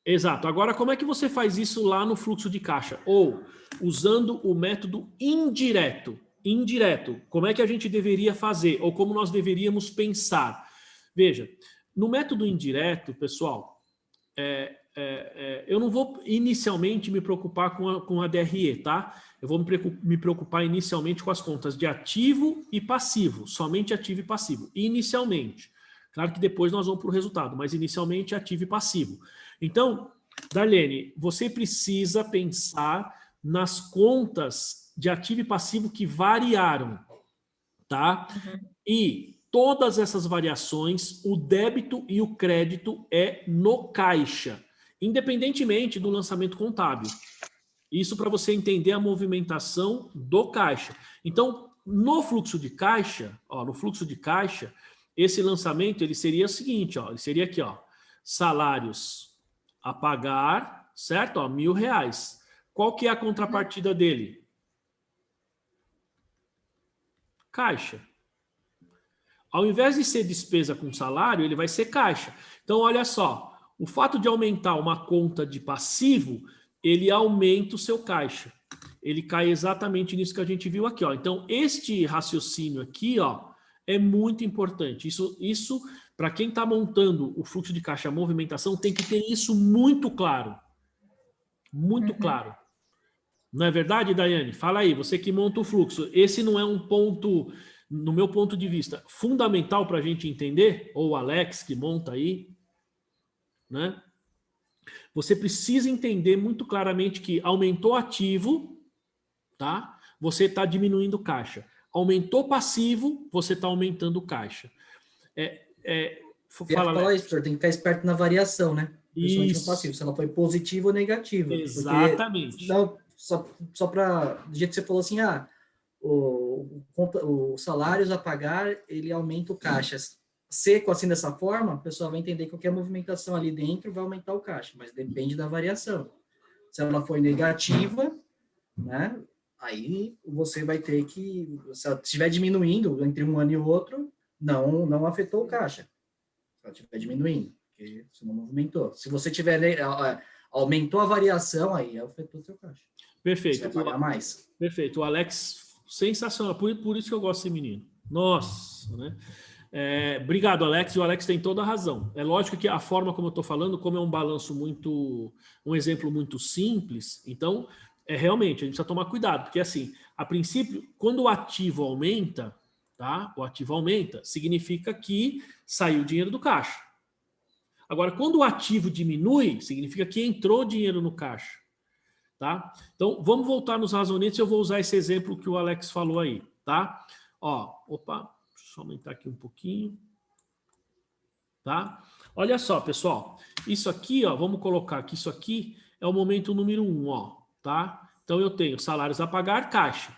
S1: Exato. Agora, como é que você faz isso lá no fluxo de caixa? Ou usando o método indireto. Indireto. Como é que a gente deveria fazer? Ou como nós deveríamos pensar? Veja, no método indireto, pessoal, eu não vou inicialmente me preocupar com a DRE, tá? Eu vou me preocupar inicialmente com as contas de ativo e passivo, somente ativo e passivo, inicialmente. Claro que depois nós vamos para o resultado, mas inicialmente ativo e passivo. Então, Darlene, você precisa pensar nas contas de ativo e passivo que variaram, tá? Uhum. E todas essas variações, o débito e o crédito é no caixa, independentemente do lançamento contábil. Isso para você entender a movimentação do caixa. Então, no fluxo de caixa, ó, esse lançamento ele seria o seguinte, ó, ele seria aqui, ó, salários a pagar, certo? Ó, R$1.000. Qual que é a contrapartida dele? Caixa. Ao invés de ser despesa com salário, ele vai ser caixa. Então, olha só, o fato de aumentar uma conta de passivo, ele aumenta o seu caixa. Ele cai exatamente nisso que a gente viu aqui, ó. Então, este raciocínio aqui, ó, é muito importante. Isso para quem está montando o fluxo de caixa, a movimentação, tem que ter isso muito claro. Muito claro. Não é verdade, Daiane? Fala aí, você que monta o fluxo. Esse não é um ponto, no meu ponto de vista, fundamental para a gente entender? Ou o Alex que monta aí, né? Você precisa entender muito claramente que aumentou ativo, tá? Você está diminuindo caixa. Aumentou passivo, você está aumentando caixa.
S2: Fala isso, professor, tem que ficar esperto na variação, né? Principalmente no passivo, se ela foi positiva ou negativa.
S1: Exatamente.
S2: Porque, só para... Do jeito que você falou assim, o salários a pagar, ele aumenta o caixa. Seco assim dessa forma, a pessoa vai entender que qualquer movimentação ali dentro vai aumentar o caixa, mas depende da variação. Se ela for negativa, né? Aí você vai ter que, se ela estiver diminuindo entre um ano e o outro, não afetou o caixa. Se ela estiver diminuindo, porque você não movimentou. Se você tiver aumentou a variação, aí afetou o seu caixa.
S1: Perfeito.
S2: Você vai pagar mais.
S1: Perfeito. O Alex, sensacional. Por isso que eu gosto desse menino. Nossa, né? Obrigado, Alex. E o Alex tem toda a razão. É lógico que a forma como eu estou falando, como é um balanço um exemplo muito simples, então, realmente, a gente precisa tomar cuidado, porque assim, a princípio, quando o ativo aumenta, tá? O ativo aumenta, significa que saiu dinheiro do caixa. Agora, quando o ativo diminui, significa que entrou dinheiro no caixa, tá? Então, vamos voltar nos razonetes, eu vou usar esse exemplo que o Alex falou aí, tá? Ó, opa, deixa eu aumentar aqui um pouquinho. Tá? Olha só, pessoal. Isso aqui, ó, vamos colocar que isso aqui é o momento número 1, ó, tá? Então eu tenho salários a pagar, caixa.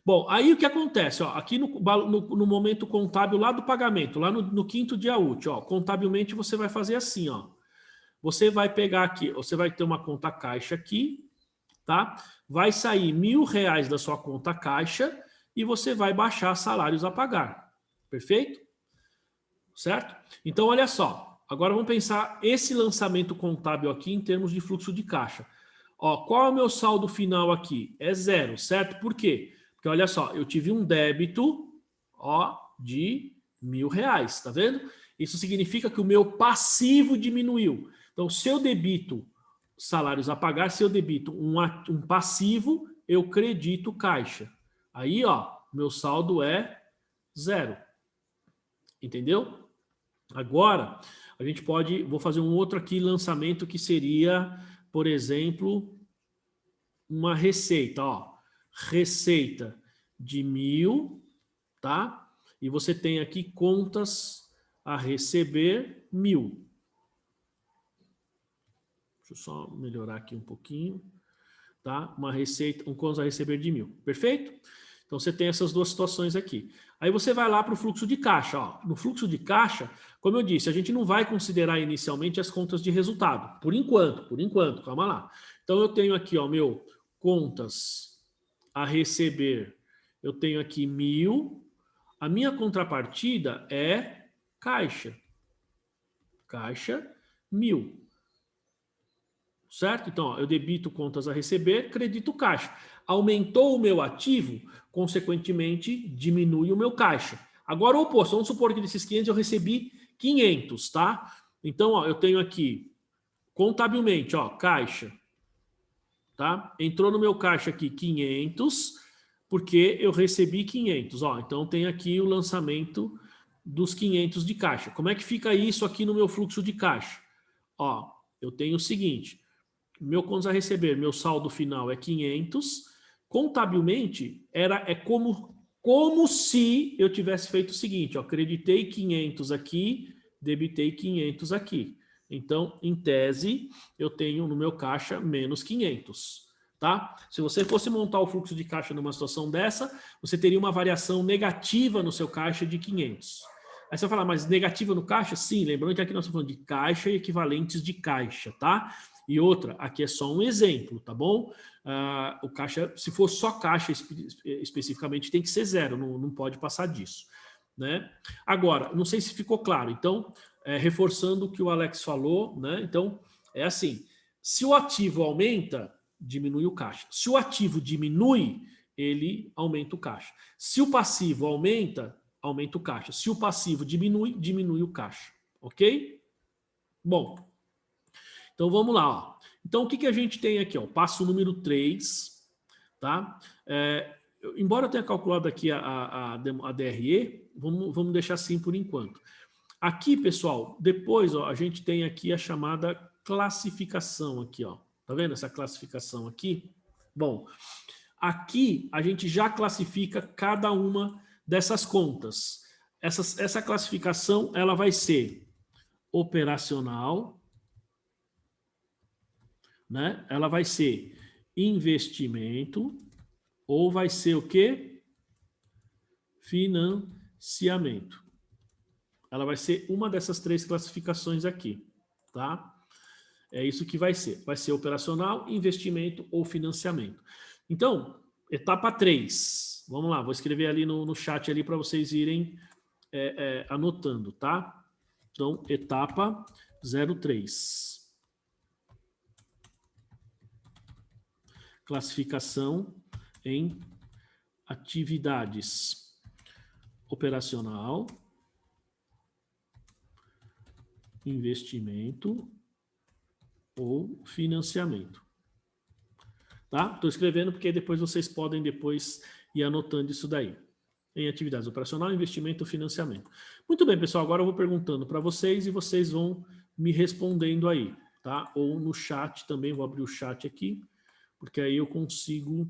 S1: Bom, aí o que acontece, ó, aqui no momento contábil lá do pagamento, lá no quinto dia útil, ó, contabilmente você vai fazer assim, ó. Você vai pegar aqui, você vai ter uma conta caixa aqui, tá? Vai sair R$1.000 da sua conta caixa e você vai baixar salários a pagar. Perfeito? Certo? Então, olha só. Agora vamos pensar esse lançamento contábil aqui em termos de fluxo de caixa. Ó, qual é o meu saldo final aqui? É 0, certo? Por quê? Porque olha só, eu tive um débito, ó, de R$1.000, tá vendo? Isso significa que o meu passivo diminuiu. Então, se eu debito salários a pagar, se eu debito um passivo, eu credito caixa. Aí, ó, meu saldo é 0. Entendeu? Agora, a gente pode... Vou fazer um outro aqui lançamento que seria, por exemplo, uma receita. Ó, receita de 1.000, tá? E você tem aqui contas a receber 1.000. Deixa eu só melhorar aqui um pouquinho. Tá? Uma receita, contas a receber de 1.000. Perfeito? Então, você tem essas duas situações aqui. Aí você vai lá para o fluxo de caixa. Ó. No fluxo de caixa, como eu disse, a gente não vai considerar inicialmente as contas de resultado. Por enquanto, calma lá. Então, eu tenho aqui, ó, meu contas a receber. Eu tenho aqui 1.000. A minha contrapartida é caixa. Caixa, 1.000. Certo? Então, ó, eu debito contas a receber, credito caixa. Aumentou o meu ativo, consequentemente, diminui o meu caixa. Agora, o oposto, vamos supor que desses 500 eu recebi 500, tá? Então, ó, eu tenho aqui, contabilmente, ó, caixa, tá? Entrou no meu caixa aqui 500, porque eu recebi 500, ó. Então, tem aqui o lançamento dos 500 de caixa. Como é que fica isso aqui no meu fluxo de caixa? Ó, eu tenho o seguinte... Meu contas a receber, meu saldo final é 500. Contabilmente, é como se eu tivesse feito o seguinte, ó, creditei 500 aqui, debitei 500 aqui. Então, em tese, eu tenho no meu caixa menos 500. Tá? Se você fosse montar o fluxo de caixa numa situação dessa, você teria uma variação negativa no seu caixa de 500. Aí você vai falar, mas negativa no caixa? Sim, lembrando que aqui nós estamos falando de caixa e equivalentes de caixa, tá? E outra, aqui é só um exemplo, tá bom? O caixa, se for só caixa especificamente, tem que ser 0, não pode passar disso, né? Agora, não sei se ficou claro, então, reforçando o que o Alex falou, né? Então, é assim, se o ativo aumenta, diminui o caixa. Se o ativo diminui, ele aumenta o caixa. Se o passivo aumenta, aumenta o caixa. Se o passivo diminui, diminui o caixa, ok? Bom, então, vamos lá. Ó. Então, o que a gente tem aqui? Ó? Passo número 3. Tá? Embora eu tenha calculado aqui a DRE, vamos deixar assim por enquanto. Aqui, pessoal, depois ó, a gente tem aqui a chamada classificação. Aqui, ó. Tá vendo essa classificação aqui? Bom, aqui a gente já classifica cada uma dessas contas. Essa classificação ela vai ser operacional, né? Ela vai ser investimento ou vai ser o quê? Financiamento. Ela vai ser uma dessas 3 classificações aqui, tá? É isso que vai ser. Vai ser operacional, investimento ou financiamento. Então, etapa 3. Vamos lá, vou escrever ali no chat ali para vocês irem anotando, tá? Então, etapa 03. Classificação em atividades operacional, investimento ou financiamento. Tá? Estou escrevendo porque depois vocês podem depois ir anotando isso daí. Em atividades operacional, investimento ou financiamento. Muito bem, pessoal, agora eu vou perguntando para vocês e vocês vão me respondendo aí, tá? Ou no chat também, vou abrir o chat aqui, porque aí eu consigo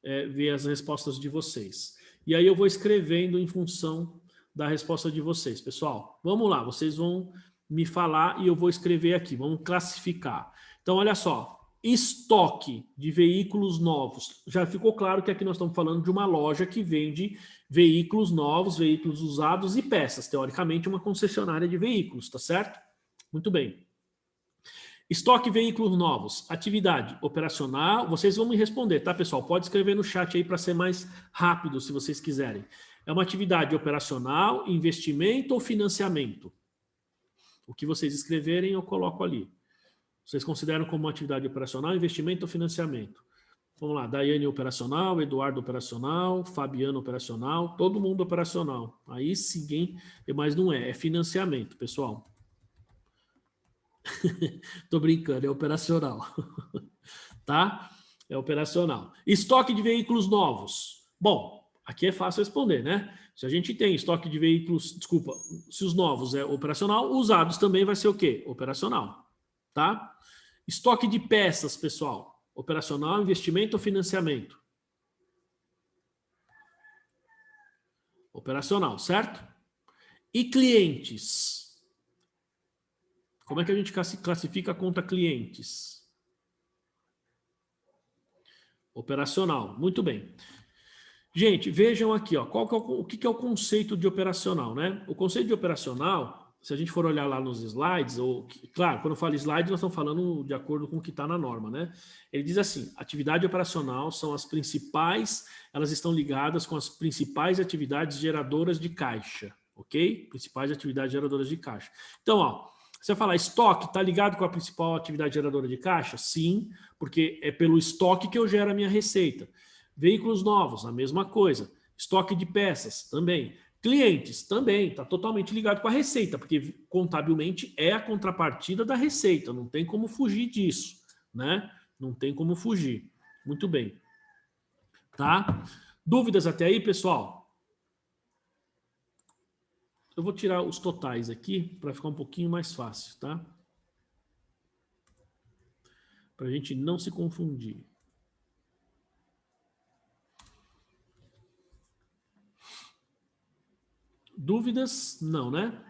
S1: ver as respostas de vocês. E aí eu vou escrevendo em função da resposta de vocês. Pessoal, vamos lá, vocês vão me falar e eu vou escrever aqui, vamos classificar. Então, olha só, estoque de veículos novos. Já ficou claro que aqui nós estamos falando de uma loja que vende veículos novos, veículos usados e peças. Teoricamente, uma concessionária de veículos, tá certo? Muito bem. Estoque de veículos novos. Atividade operacional. Vocês vão me responder, tá, pessoal? Pode escrever no chat aí para ser mais rápido, se vocês quiserem. É uma atividade operacional, investimento ou financiamento? O que vocês escreverem, eu coloco ali. Vocês consideram como uma atividade operacional, investimento ou financiamento? Vamos lá, Daiane operacional, Eduardo operacional, Fabiano operacional, todo mundo operacional. Aí sim, hein? Mas não é financiamento, pessoal. Tô brincando, é operacional. Tá? É operacional. Estoque de veículos novos. Bom, aqui é fácil responder, né? Se a gente tem estoque de veículos, desculpa, se os novos é operacional, usados também vai ser o quê? Operacional. Tá? Estoque de peças, pessoal. Operacional, investimento ou financiamento? Operacional, certo? E clientes? Como é que a gente classifica a conta clientes? Operacional, muito bem. Gente, vejam aqui, ó, o que é o conceito de operacional, né? O conceito de operacional, se a gente for olhar lá nos slides, claro, quando eu falo slide, nós estamos falando de acordo com o que está na norma, né? Ele diz assim, atividade operacional são as principais, elas estão ligadas com as principais atividades geradoras de caixa, ok? Principais atividades geradoras de caixa. Então, ó, você falar estoque, está ligado com a principal atividade geradora de caixa? Sim, porque é pelo estoque que eu gero a minha receita. Veículos novos, a mesma coisa. Estoque de peças, também. Clientes, também. Está totalmente ligado com a receita, porque contabilmente é a contrapartida da receita. Não tem como fugir disso, né? Não tem como fugir. Muito bem. Tá? Dúvidas até aí, pessoal? Eu vou tirar os totais aqui para ficar um pouquinho mais fácil, tá? Para a gente não se confundir. Dúvidas? Não, né?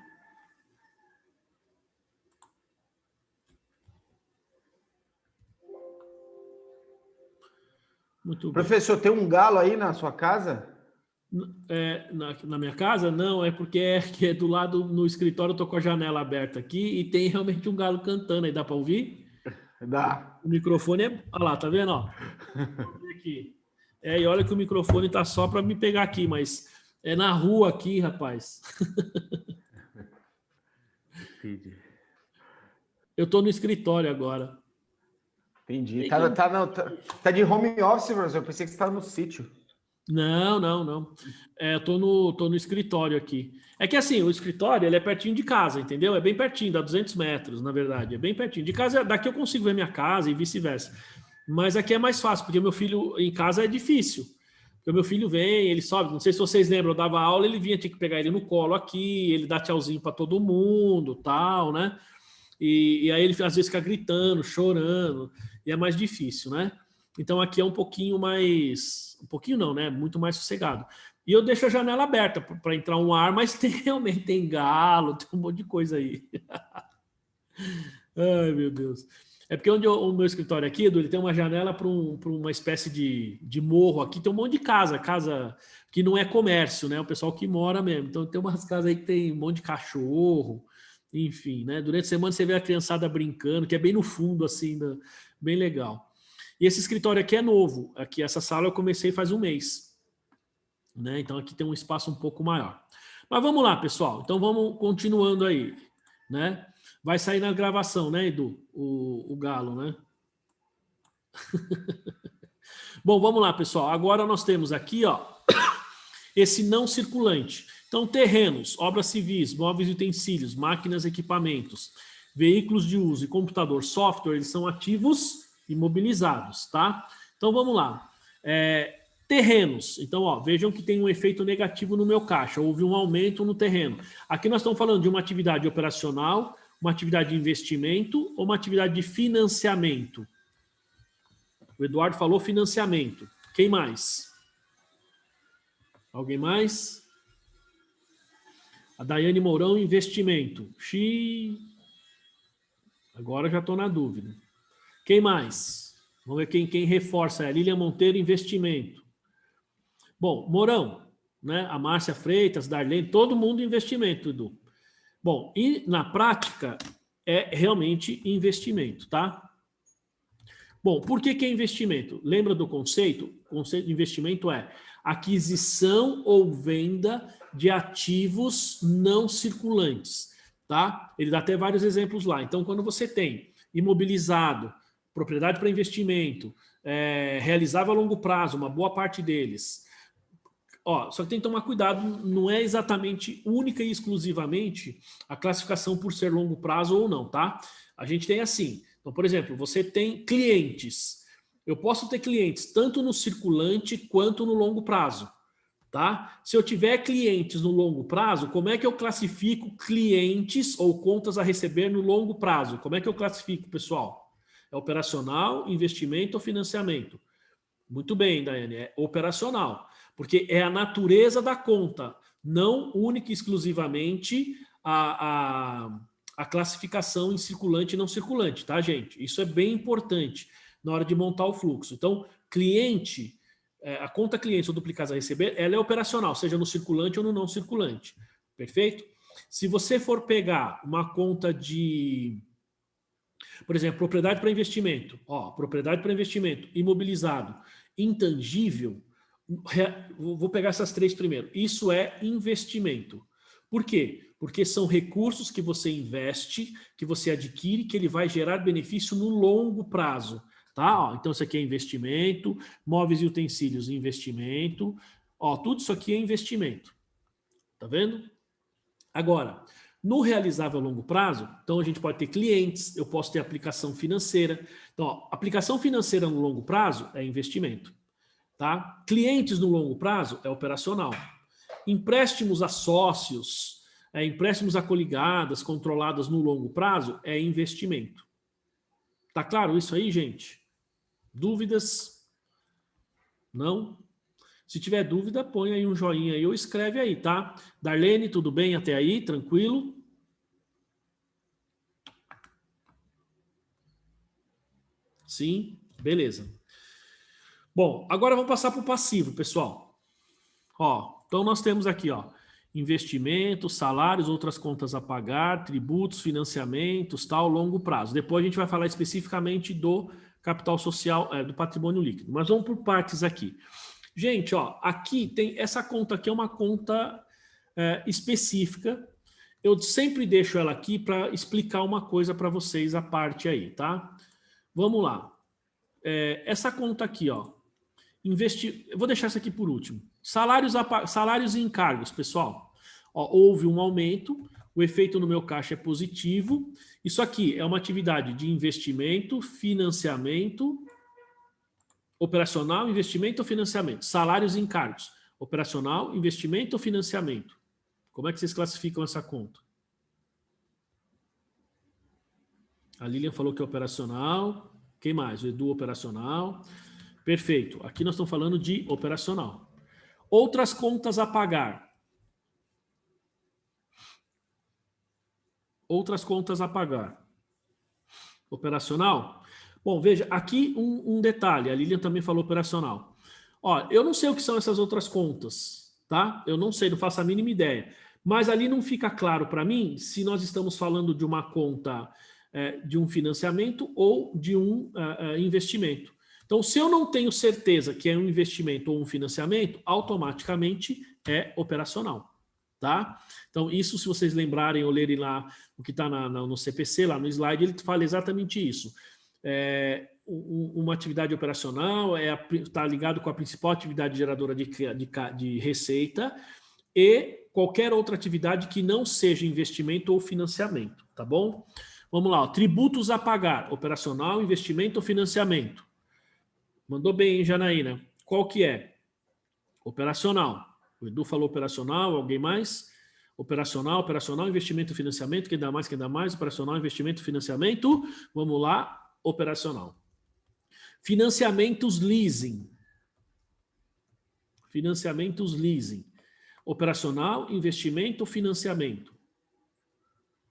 S1: Muito bem.
S4: Professor, tem um galo aí na sua casa?
S1: Na minha casa? Não, é porque é do lado, no escritório, eu tô com a janela aberta aqui e tem realmente um galo cantando aí, dá para ouvir?
S4: Dá.
S1: O microfone olha lá, tá vendo? Ó? Aqui. E olha que o microfone tá só para me pegar aqui, mas é na rua aqui, rapaz.
S4: Entendi.
S1: Eu tô no escritório agora.
S4: Entendi. Tá de home office, professor. Eu pensei que você estava no sítio.
S1: Não. Eu tô no escritório aqui. É que assim, o escritório ele é pertinho de casa, entendeu? É bem pertinho, dá 200 metros, na verdade. É bem pertinho. De casa, daqui eu consigo ver minha casa e vice-versa. Mas aqui é mais fácil, porque meu filho em casa é difícil. Porque o meu filho vem, ele sobe, não sei se vocês lembram, eu dava aula, ele vinha, tinha que pegar ele no colo aqui, ele dá tchauzinho para todo mundo, tal, né? E aí ele às vezes fica gritando, chorando, e é mais difícil, né? Então aqui é um pouquinho mais... Um pouquinho não, né? Muito mais sossegado. E eu deixo a janela aberta para entrar um ar, mas realmente tem galo, tem um monte de coisa aí. Ai, meu Deus. É porque onde o meu escritório aqui, Edu, ele tem uma janela para uma espécie de morro aqui, tem um monte de casa que não é comércio, né? O pessoal que mora mesmo. Então tem umas casas aí que tem um monte de cachorro, enfim, né? Durante a semana você vê a criançada brincando, que é bem no fundo, assim, bem legal. E esse escritório aqui é novo. Aqui, essa sala eu comecei faz um mês, né? Então aqui tem um espaço um pouco maior. Mas vamos lá, pessoal. Então vamos continuando aí, né? Vai sair na gravação, né, Edu? O galo, né? Bom, vamos lá, pessoal. Agora nós temos aqui, ó, esse não circulante. Então, terrenos, obras civis, móveis e utensílios, máquinas e equipamentos, veículos de uso e computador, software, eles são ativos imobilizados, tá? Então, vamos lá. Terrenos. Então, ó, vejam que tem um efeito negativo no meu caixa. Houve um aumento no terreno. Aqui nós estamos falando de uma atividade operacional, uma atividade de investimento ou uma atividade de financiamento. O Eduardo falou financiamento. Quem mais? Alguém mais? A Daiane Mourão, investimento. Agora já estou na dúvida. Quem mais? Vamos ver quem reforça. A Lília Monteiro, investimento. Bom, Mourão, né? A Márcia Freitas, Darlene, todo mundo investimento, Edu. Bom, e na prática é realmente investimento, tá? Bom, por que é investimento? Lembra do conceito? O conceito de investimento é aquisição ou venda de ativos não circulantes, tá? Ele dá até vários exemplos lá. Então, quando você tem imobilizado, propriedade para investimento, realizável a longo prazo, uma boa parte deles. Ó, só que tem que tomar cuidado, não é exatamente única e exclusivamente a classificação por ser longo prazo ou não, tá? A gente tem assim, então, por exemplo, você tem clientes. Eu posso ter clientes tanto no circulante quanto no longo prazo, tá? Se eu tiver clientes no longo prazo, como é que eu classifico clientes ou contas a receber no longo prazo? Como é que eu classifico, pessoal? É operacional, investimento ou financiamento? Muito bem, Daiane, é operacional. Porque é a natureza da conta, não única e exclusivamente a classificação em circulante e não circulante, tá, gente? Isso é bem importante na hora de montar o fluxo. Então, cliente, a conta cliente ou duplicados a receber, ela é operacional, seja no circulante ou no não circulante. Perfeito? Se você for pegar uma conta de, por exemplo, propriedade para investimento, ó, propriedade para investimento, imobilizado, intangível, vou pegar essas três primeiro. Isso é investimento. Por quê? Porque são recursos que você investe, que você adquire, que ele vai gerar benefício no longo prazo. Tá? Ó, então, isso aqui é investimento, móveis e utensílios, investimento. Ó, tudo isso aqui é investimento. Tá vendo? Agora, no realizável a longo prazo, então a gente pode ter clientes, eu posso ter aplicação financeira. Então, ó, aplicação financeira no longo prazo é investimento. Tá? Clientes no longo prazo é operacional. Empréstimos a sócios, empréstimos a coligadas controladas no longo prazo é investimento. Tá claro isso aí, gente? Dúvidas? Não? Se tiver dúvida, põe aí um joinha aí ou escreve aí, tá? Darlene, tudo bem até aí? Tranquilo? Sim? Beleza. Bom, agora vamos passar para o passivo, pessoal. Ó, então nós temos aqui, ó, investimentos, salários, outras contas a pagar, tributos, financiamentos, tal, longo prazo. Depois a gente vai falar especificamente do capital social, do patrimônio líquido. Mas vamos por partes aqui. Gente, ó, aqui tem essa conta aqui é uma conta específica. Eu sempre deixo ela aqui para explicar uma coisa para vocês a parte aí, tá? Vamos lá. Essa conta aqui, ó. Eu vou deixar isso aqui por último. Salários e encargos, pessoal. Ó, houve um aumento, o efeito no meu caixa é positivo. Isso aqui é uma atividade de investimento, financiamento, operacional, investimento ou financiamento. Salários e encargos. Operacional, investimento ou financiamento. Como é que vocês classificam essa conta? A Lilian falou que é operacional. Quem mais? O Edu, operacional. Perfeito. Aqui nós estamos falando de operacional. Outras contas a pagar. Outras contas a pagar. Operacional? Bom, veja, aqui um detalhe. A Lilian também falou operacional. Ó, eu não sei o que são essas outras contas, tá? Eu não sei, não faço a mínima ideia. Mas ali não fica claro para mim se nós estamos falando de uma conta de um financiamento ou de um investimento. Então, se eu não tenho certeza que é um investimento ou um financiamento, automaticamente é operacional, tá? Então, isso, se vocês lembrarem ou lerem lá o que está no CPC, lá no slide, ele fala exatamente isso. Uma atividade operacional está ligado com a principal atividade geradora de receita e qualquer outra atividade que não seja investimento ou financiamento, tá bom? Vamos lá, ó. Tributos a pagar, operacional, investimento ou financiamento. Mandou bem, hein, Janaína? Qual que é? Operacional. O Edu falou operacional, alguém mais? Operacional, investimento, financiamento, quem dá mais, operacional, investimento, financiamento. Vamos lá, operacional. Financiamentos leasing. Financiamentos leasing. Operacional, investimento, financiamento.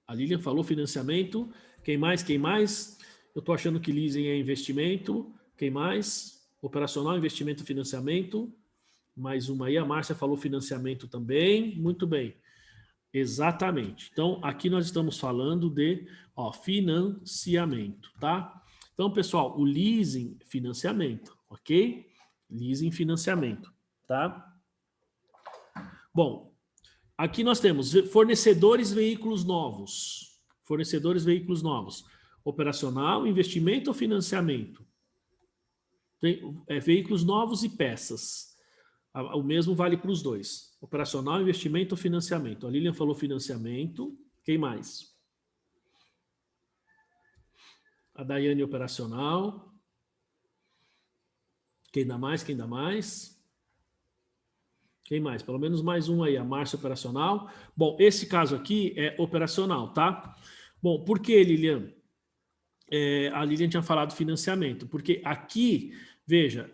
S1: A Lilian falou financiamento. Quem mais? Eu estou achando que leasing é investimento. Quem mais? Operacional, investimento, financiamento. Mais uma aí. A Márcia falou financiamento também. Muito bem. Exatamente. Então, aqui nós estamos falando de financiamento, tá? Então, pessoal, o leasing, financiamento, ok? Leasing, financiamento, tá? Bom, aqui nós temos fornecedores veículos novos. Fornecedores veículos novos. Operacional, investimento ou financiamento? Tem, veículos novos e peças. O mesmo vale para os dois. Operacional, investimento ou financiamento? A Lilian falou financiamento. Quem mais? A Daiane, operacional. Quem dá mais? Quem mais? Pelo menos mais um aí. A Márcia, operacional. Bom, esse caso aqui é operacional, tá? Bom, por que, Lilian? A Lilian tinha falado financiamento. Porque aqui, veja,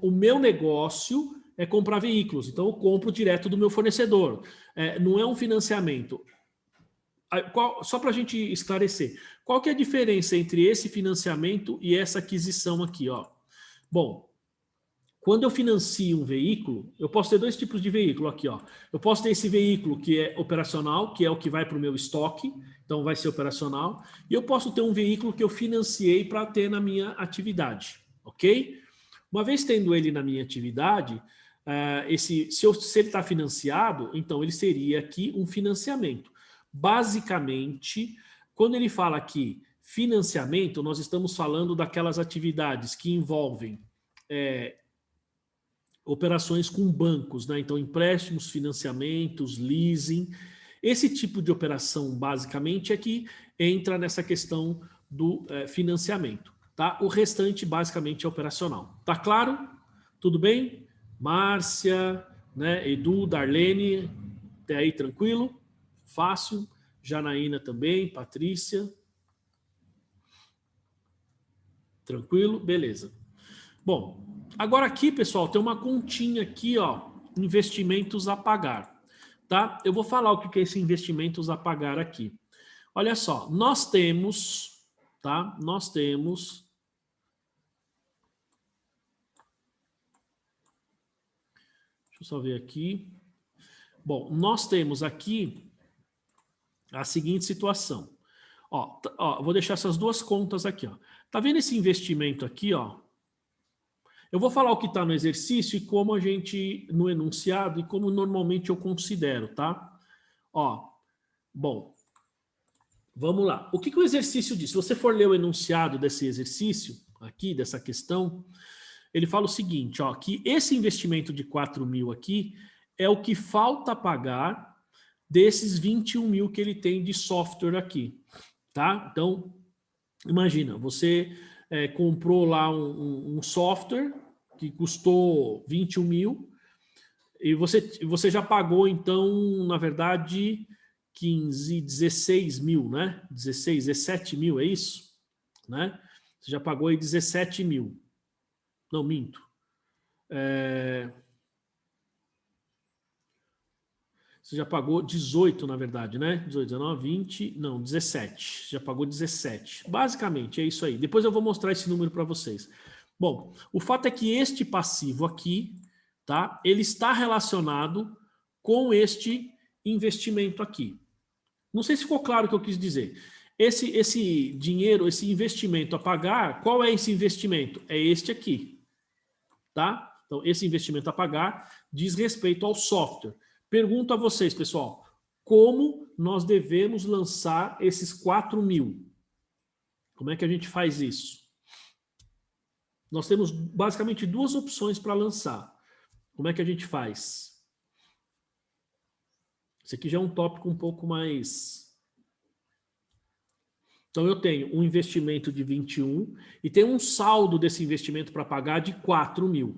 S1: o meu negócio é comprar veículos. Então, eu compro direto do meu fornecedor. Não é um financiamento. Só para a gente esclarecer, qual que é a diferença entre esse financiamento e essa aquisição aqui? Ó? Bom, quando eu financio um veículo, eu posso ter dois tipos de veículo aqui. Ó. Eu posso ter esse veículo que é operacional, que é o que vai para o meu estoque, então vai ser operacional, e eu posso ter um veículo que eu financiei para ter na minha atividade, ok? Uma vez tendo ele na minha atividade, se ele está financiado, então ele seria aqui um financiamento. Basicamente, quando ele fala aqui financiamento, nós estamos falando daquelas atividades que envolvem operações com bancos, né? Então empréstimos, financiamentos, leasing. Esse tipo de operação, basicamente, é que entra nessa questão do financiamento. Tá? O restante, basicamente, é operacional. Tá claro? Tudo bem? Márcia, né? Edu, Darlene, até aí tranquilo? Fácil. Janaína também, Patrícia. Tranquilo? Beleza. Bom, agora aqui, pessoal, tem uma continha aqui, ó, investimentos a pagar, tá? Eu vou falar o que é esse investimentos a pagar aqui. Olha só, nós temos, tá? Nós temos... Deixa eu só ver aqui. Bom, nós temos aqui a seguinte situação. Ó, vou deixar essas duas contas aqui, ó. Tá vendo esse investimento aqui, ó? Eu vou falar o que está no exercício e como a gente, no enunciado, e como normalmente eu considero, tá? Ó, bom, vamos lá. O que o exercício diz? Se você for ler o enunciado desse exercício, aqui, dessa questão, ele fala o seguinte, ó, que esse investimento de 4 mil aqui é o que falta pagar desses 21 mil que ele tem de software aqui, tá? Então, imagina, você comprou lá um software que custou 21 mil e você já pagou, então, na verdade, 16 mil, né? 17 mil, é isso? Né? Você já pagou aí 17 mil. Não, minto. Você já pagou 18, na verdade, né? 18, 19, 20, não, 17. Já pagou 17. Basicamente, é isso aí. Depois eu vou mostrar esse número para vocês. Bom, o fato é que este passivo aqui, tá? Ele está relacionado com este investimento aqui. Não sei se ficou claro o que eu quis dizer. Esse dinheiro, esse investimento a pagar, qual é esse investimento? É este aqui, tá? Então, esse investimento a pagar diz respeito ao software. Pergunto a vocês, pessoal, como nós devemos lançar esses 4 mil? Como é que a gente faz isso? Nós temos basicamente duas opções para lançar. Como é que a gente faz? Esse aqui já é um tópico um pouco mais... Então, eu tenho um investimento de 21 e tem um saldo desse investimento para pagar de 4.000,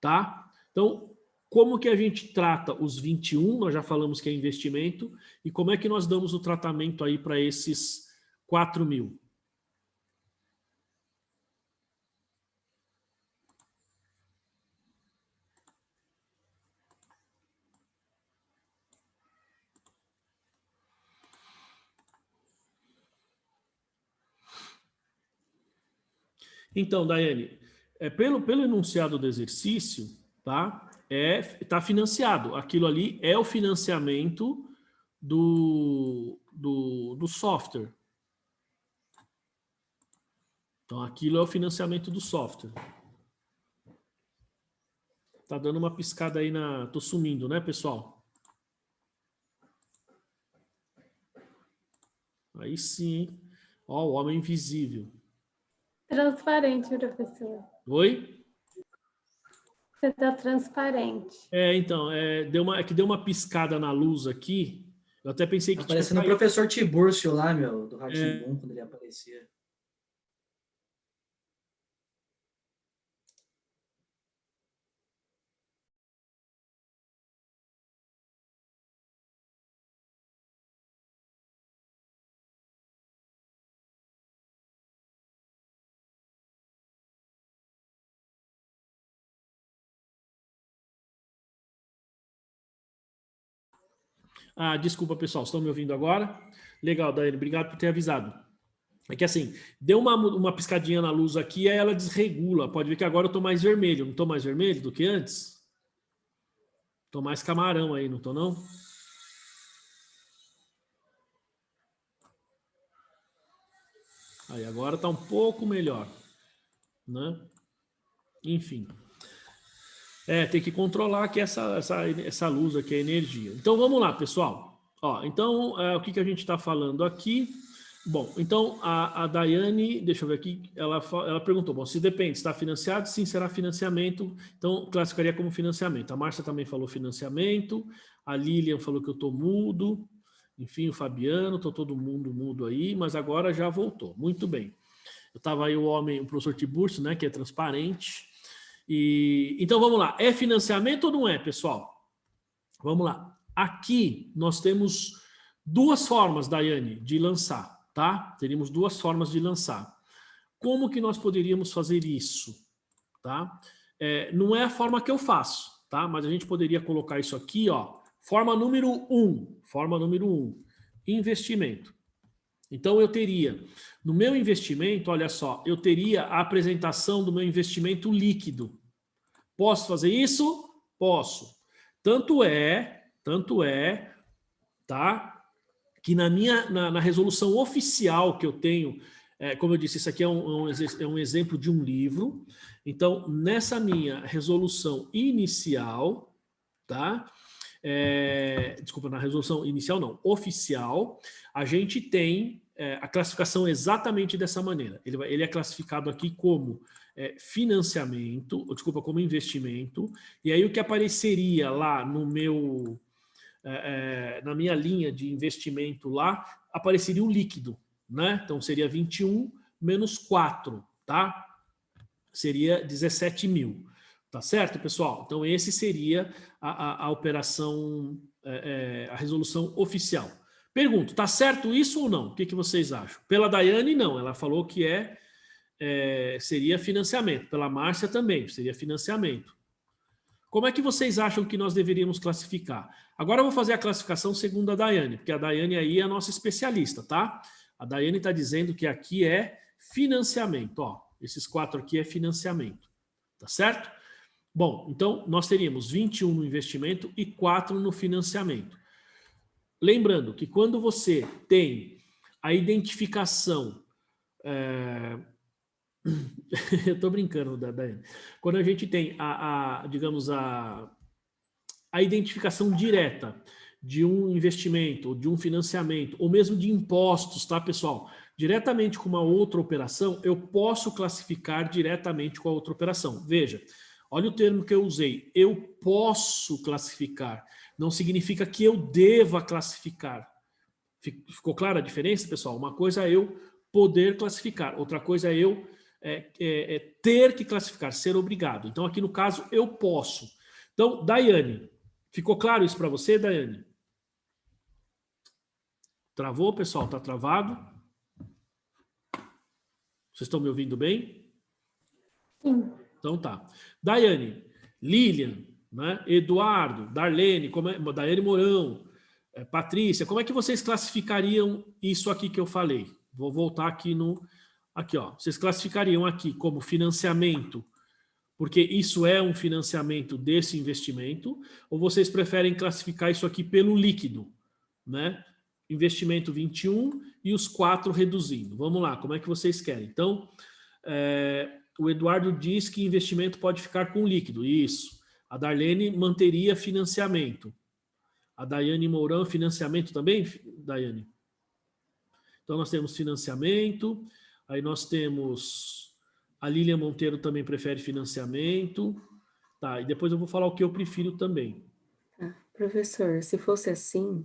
S1: tá? Então, como que a gente trata os 21? Nós já falamos que é investimento. E como é que nós damos o tratamento aí para esses 4.000? Então, Daiane, pelo enunciado do exercício, tá? Tá financiado. Aquilo ali é o financiamento do software. Então, aquilo é o financiamento do software. Tá dando uma piscada aí na... Tô sumindo, né, pessoal? Aí sim. Ó, o homem invisível.
S3: Transparente, professor.
S1: Oi?
S3: Você está transparente.
S1: Então, deu uma piscada na luz aqui. Eu até pensei que
S2: Tá parecendo o
S1: caído.
S2: professor Tiburcio lá, meu, do Rá-Tim-Bum, quando ele aparecia.
S1: Ah, desculpa, pessoal. Estão me ouvindo agora? Legal, Daiane. Obrigado por ter avisado. É que assim, deu uma piscadinha na luz aqui, aí ela desregula. Pode ver que agora eu estou mais vermelho. Não estou mais vermelho do que antes? Estou mais camarão aí, não estou não? Aí agora está um pouco melhor, né? Enfim. Tem que controlar aqui essa luz aqui, a energia. Então vamos lá, pessoal. Ó, então, o que a gente está falando aqui? Bom, então a Daiane, deixa eu ver aqui, ela perguntou, bom, se depende, está financiado? Sim, será financiamento, então classificaria como financiamento. A Márcia também falou financiamento, a Lilian falou que eu estou mudo, enfim, o Fabiano, estou todo mundo mudo aí, mas agora já voltou. Muito bem. Eu estava aí o professor Tiburcio, né, que é transparente. Então vamos lá, é financiamento ou não é, pessoal? Vamos lá. Aqui nós temos duas formas, Daiane, de lançar, tá? Teríamos duas formas de lançar. Como que nós poderíamos fazer isso? Tá? Não é a forma que eu faço, tá? Mas a gente poderia colocar isso aqui, ó. Forma número 1. Forma número 1. Investimento. Então eu teria, no meu investimento, olha só, eu teria a apresentação do meu investimento líquido. Posso fazer isso? Posso. Tanto é, tá? Que na resolução oficial que eu tenho, como eu disse, isso aqui é um exemplo de um livro. Então, nessa minha resolução inicial, tá? Desculpa, na resolução inicial não, oficial, a gente tem a classificação exatamente dessa maneira. Ele é classificado aqui como financiamento, desculpa, como investimento, e aí o que apareceria lá no meu, na minha linha de investimento lá, apareceria o líquido, né? Então seria 21 menos 4, tá? Seria 17.000. Tá certo, pessoal? Então, esse seria a operação, a resolução oficial. Pergunto, tá certo isso ou não? O que vocês acham? Pela Daiane, não. Ela falou que seria financiamento. Pela Márcia também, seria financiamento. Como é que vocês acham que nós deveríamos classificar? Agora eu vou fazer a classificação segundo a Daiane, porque a Daiane aí é a nossa especialista, tá? A Daiane está dizendo que aqui é financiamento. Ó, esses 4 aqui é financiamento. Tá certo? Bom, então nós teríamos 21 no investimento e 4 no financiamento. Lembrando que quando você tem a identificação... eu estou brincando, Daiane. Quando a gente tem digamos, a identificação direta de um investimento, de um financiamento, ou mesmo de impostos, tá, pessoal? Diretamente com uma outra operação, eu posso classificar diretamente com a outra operação. Veja, olha o termo que eu usei. Eu posso classificar. não significa que eu deva classificar. Ficou clara a diferença, pessoal? Uma coisa é eu poder classificar, outra coisa é eu ter que classificar, ser obrigado. Então, aqui no caso, eu posso. Então, Daiane, ficou claro isso para você, Daiane? Travou, pessoal? Está travado? Vocês estão me ouvindo bem?
S3: Sim.
S1: Então tá. Daiane, Lilian, né? Eduardo, Darlene, Daiane Mourão, Patrícia, como é que vocês classificariam isso aqui que eu falei? Vou voltar aqui no... Aqui, ó. Vocês classificariam aqui como financiamento, porque isso é um financiamento desse investimento, ou vocês preferem classificar isso aqui pelo líquido, né? Investimento 21 e os 4 reduzindo. Vamos lá, como é que vocês querem? Então, o Eduardo diz que investimento pode ficar com líquido. Isso. A Darlene manteria financiamento. A Daiane Mourão, financiamento também, Daiane? Então, nós temos financiamento. Aí nós temos... A Lilian Monteiro também prefere financiamento. Tá, e depois eu vou falar o que eu prefiro também.
S5: Professor, se fosse assim,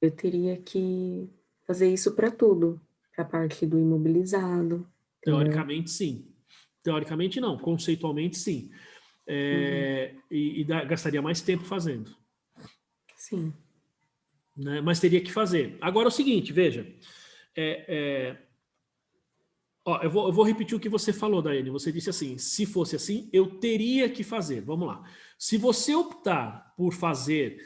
S5: eu teria que fazer isso para tudo, para a parte do imobilizado.
S1: Teoricamente, sim. Teoricamente, não. Conceitualmente, sim. E gastaria mais tempo fazendo.
S5: Sim.
S1: Né? Mas teria que fazer. Agora é o seguinte, veja. Eu vou repetir o que você falou, Daiane. Você disse assim, se fosse assim, eu teria que fazer. Vamos lá. Se você optar por fazer,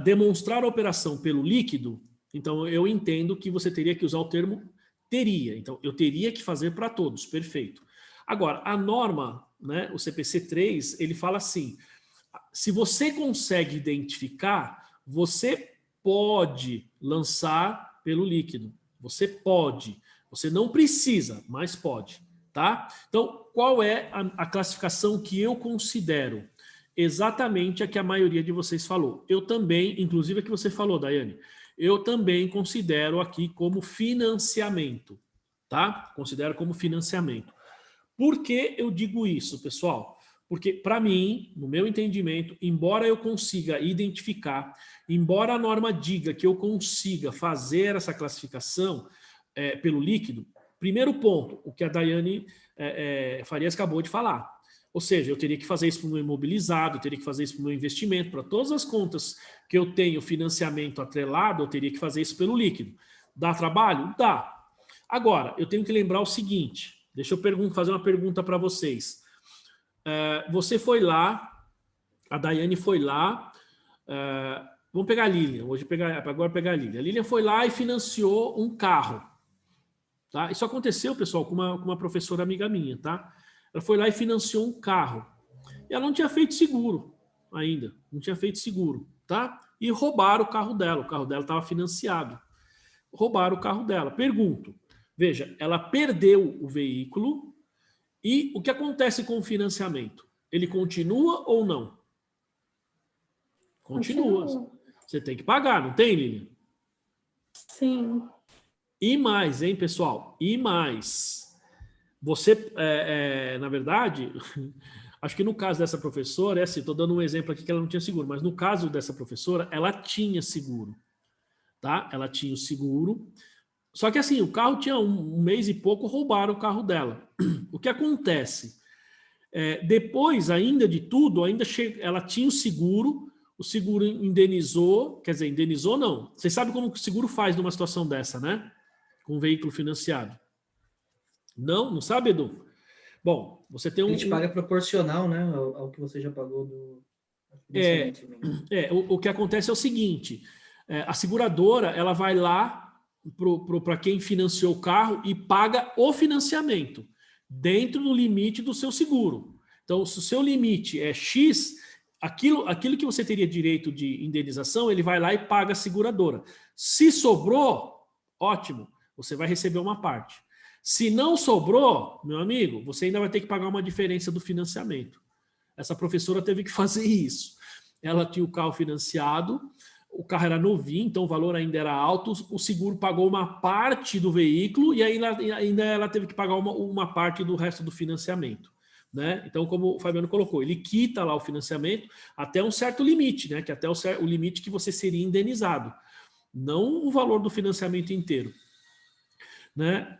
S1: demonstrar a operação pelo líquido, então eu entendo que você teria que usar o termo teria. Então, eu teria que fazer para todos. Perfeito. Agora, a norma, né, o CPC 3, ele fala assim, se você consegue identificar, você pode lançar pelo líquido. Você pode. Você não precisa, mas pode. Tá? Então, qual é a classificação que eu considero? Exatamente a que a maioria de vocês falou. Eu também, inclusive a que você falou, Daiane, eu também considero aqui como financiamento. Tá? Considero como financiamento. Por que eu digo isso, pessoal? Porque, para mim, no meu entendimento, embora eu consiga identificar, embora a norma diga que eu consiga fazer essa classificação pelo líquido, primeiro ponto, o que a Daiane Farias acabou de falar. Ou seja, eu teria que fazer isso para o meu imobilizado, eu teria que fazer isso para o meu investimento, para todas as contas que eu tenho financiamento atrelado, eu teria que fazer isso pelo líquido. Dá trabalho? Dá. Agora, eu tenho que lembrar o seguinte, deixa eu fazer uma pergunta para vocês. Você foi lá, a Daiane foi lá, vamos pegar a Lilian, agora pegar a Lilian. A Lilian foi lá e financiou um carro. Tá? Isso aconteceu, pessoal, com uma professora amiga minha. Tá? Ela foi lá e financiou um carro. E ela não tinha feito seguro ainda, não tinha feito seguro. Tá? E roubaram o carro dela estava financiado. Roubaram o carro dela. Pergunto, veja, ela perdeu o veículo. E o que acontece com o financiamento? Ele continua ou não? Continua. Você tem que pagar, não tem, Lilian?
S3: Sim.
S1: E mais, hein, pessoal? E mais. Você, na verdade, acho que no caso dessa professora, assim, estou dando um exemplo aqui que ela não tinha seguro, mas no caso dessa professora, ela tinha seguro. Tá? Ela tinha o seguro. Só que assim, o carro tinha um mês e pouco, roubaram o carro dela. O que acontece? Depois, ainda de tudo, ela tinha o seguro indenizou, quer dizer, indenizou não. Vocês sabem como o seguro faz numa situação dessa, né? Com um veículo financiado. Não sabe, Edu? Bom, você tem
S2: A gente paga proporcional, né, ao que você já pagou do financiamento.
S1: O que acontece é o seguinte, a seguradora, ela vai lá para quem financiou o carro e paga o financiamento dentro do limite do seu seguro. Então, se o seu limite é X, aquilo que você teria direito de indenização, ele vai lá e paga a seguradora. Se sobrou, ótimo, você vai receber uma parte. Se não sobrou, meu amigo, você ainda vai ter que pagar uma diferença do financiamento. Essa professora teve que fazer isso. Ela tinha o carro financiado, o carro era novinho, então o valor ainda era alto, o seguro pagou uma parte do veículo e ainda ela teve que pagar uma parte do resto do financiamento. né? Então, como o Fabiano colocou, ele quita lá o financiamento até um certo limite, né? Que até o limite que você seria indenizado, não o valor do financiamento inteiro, né?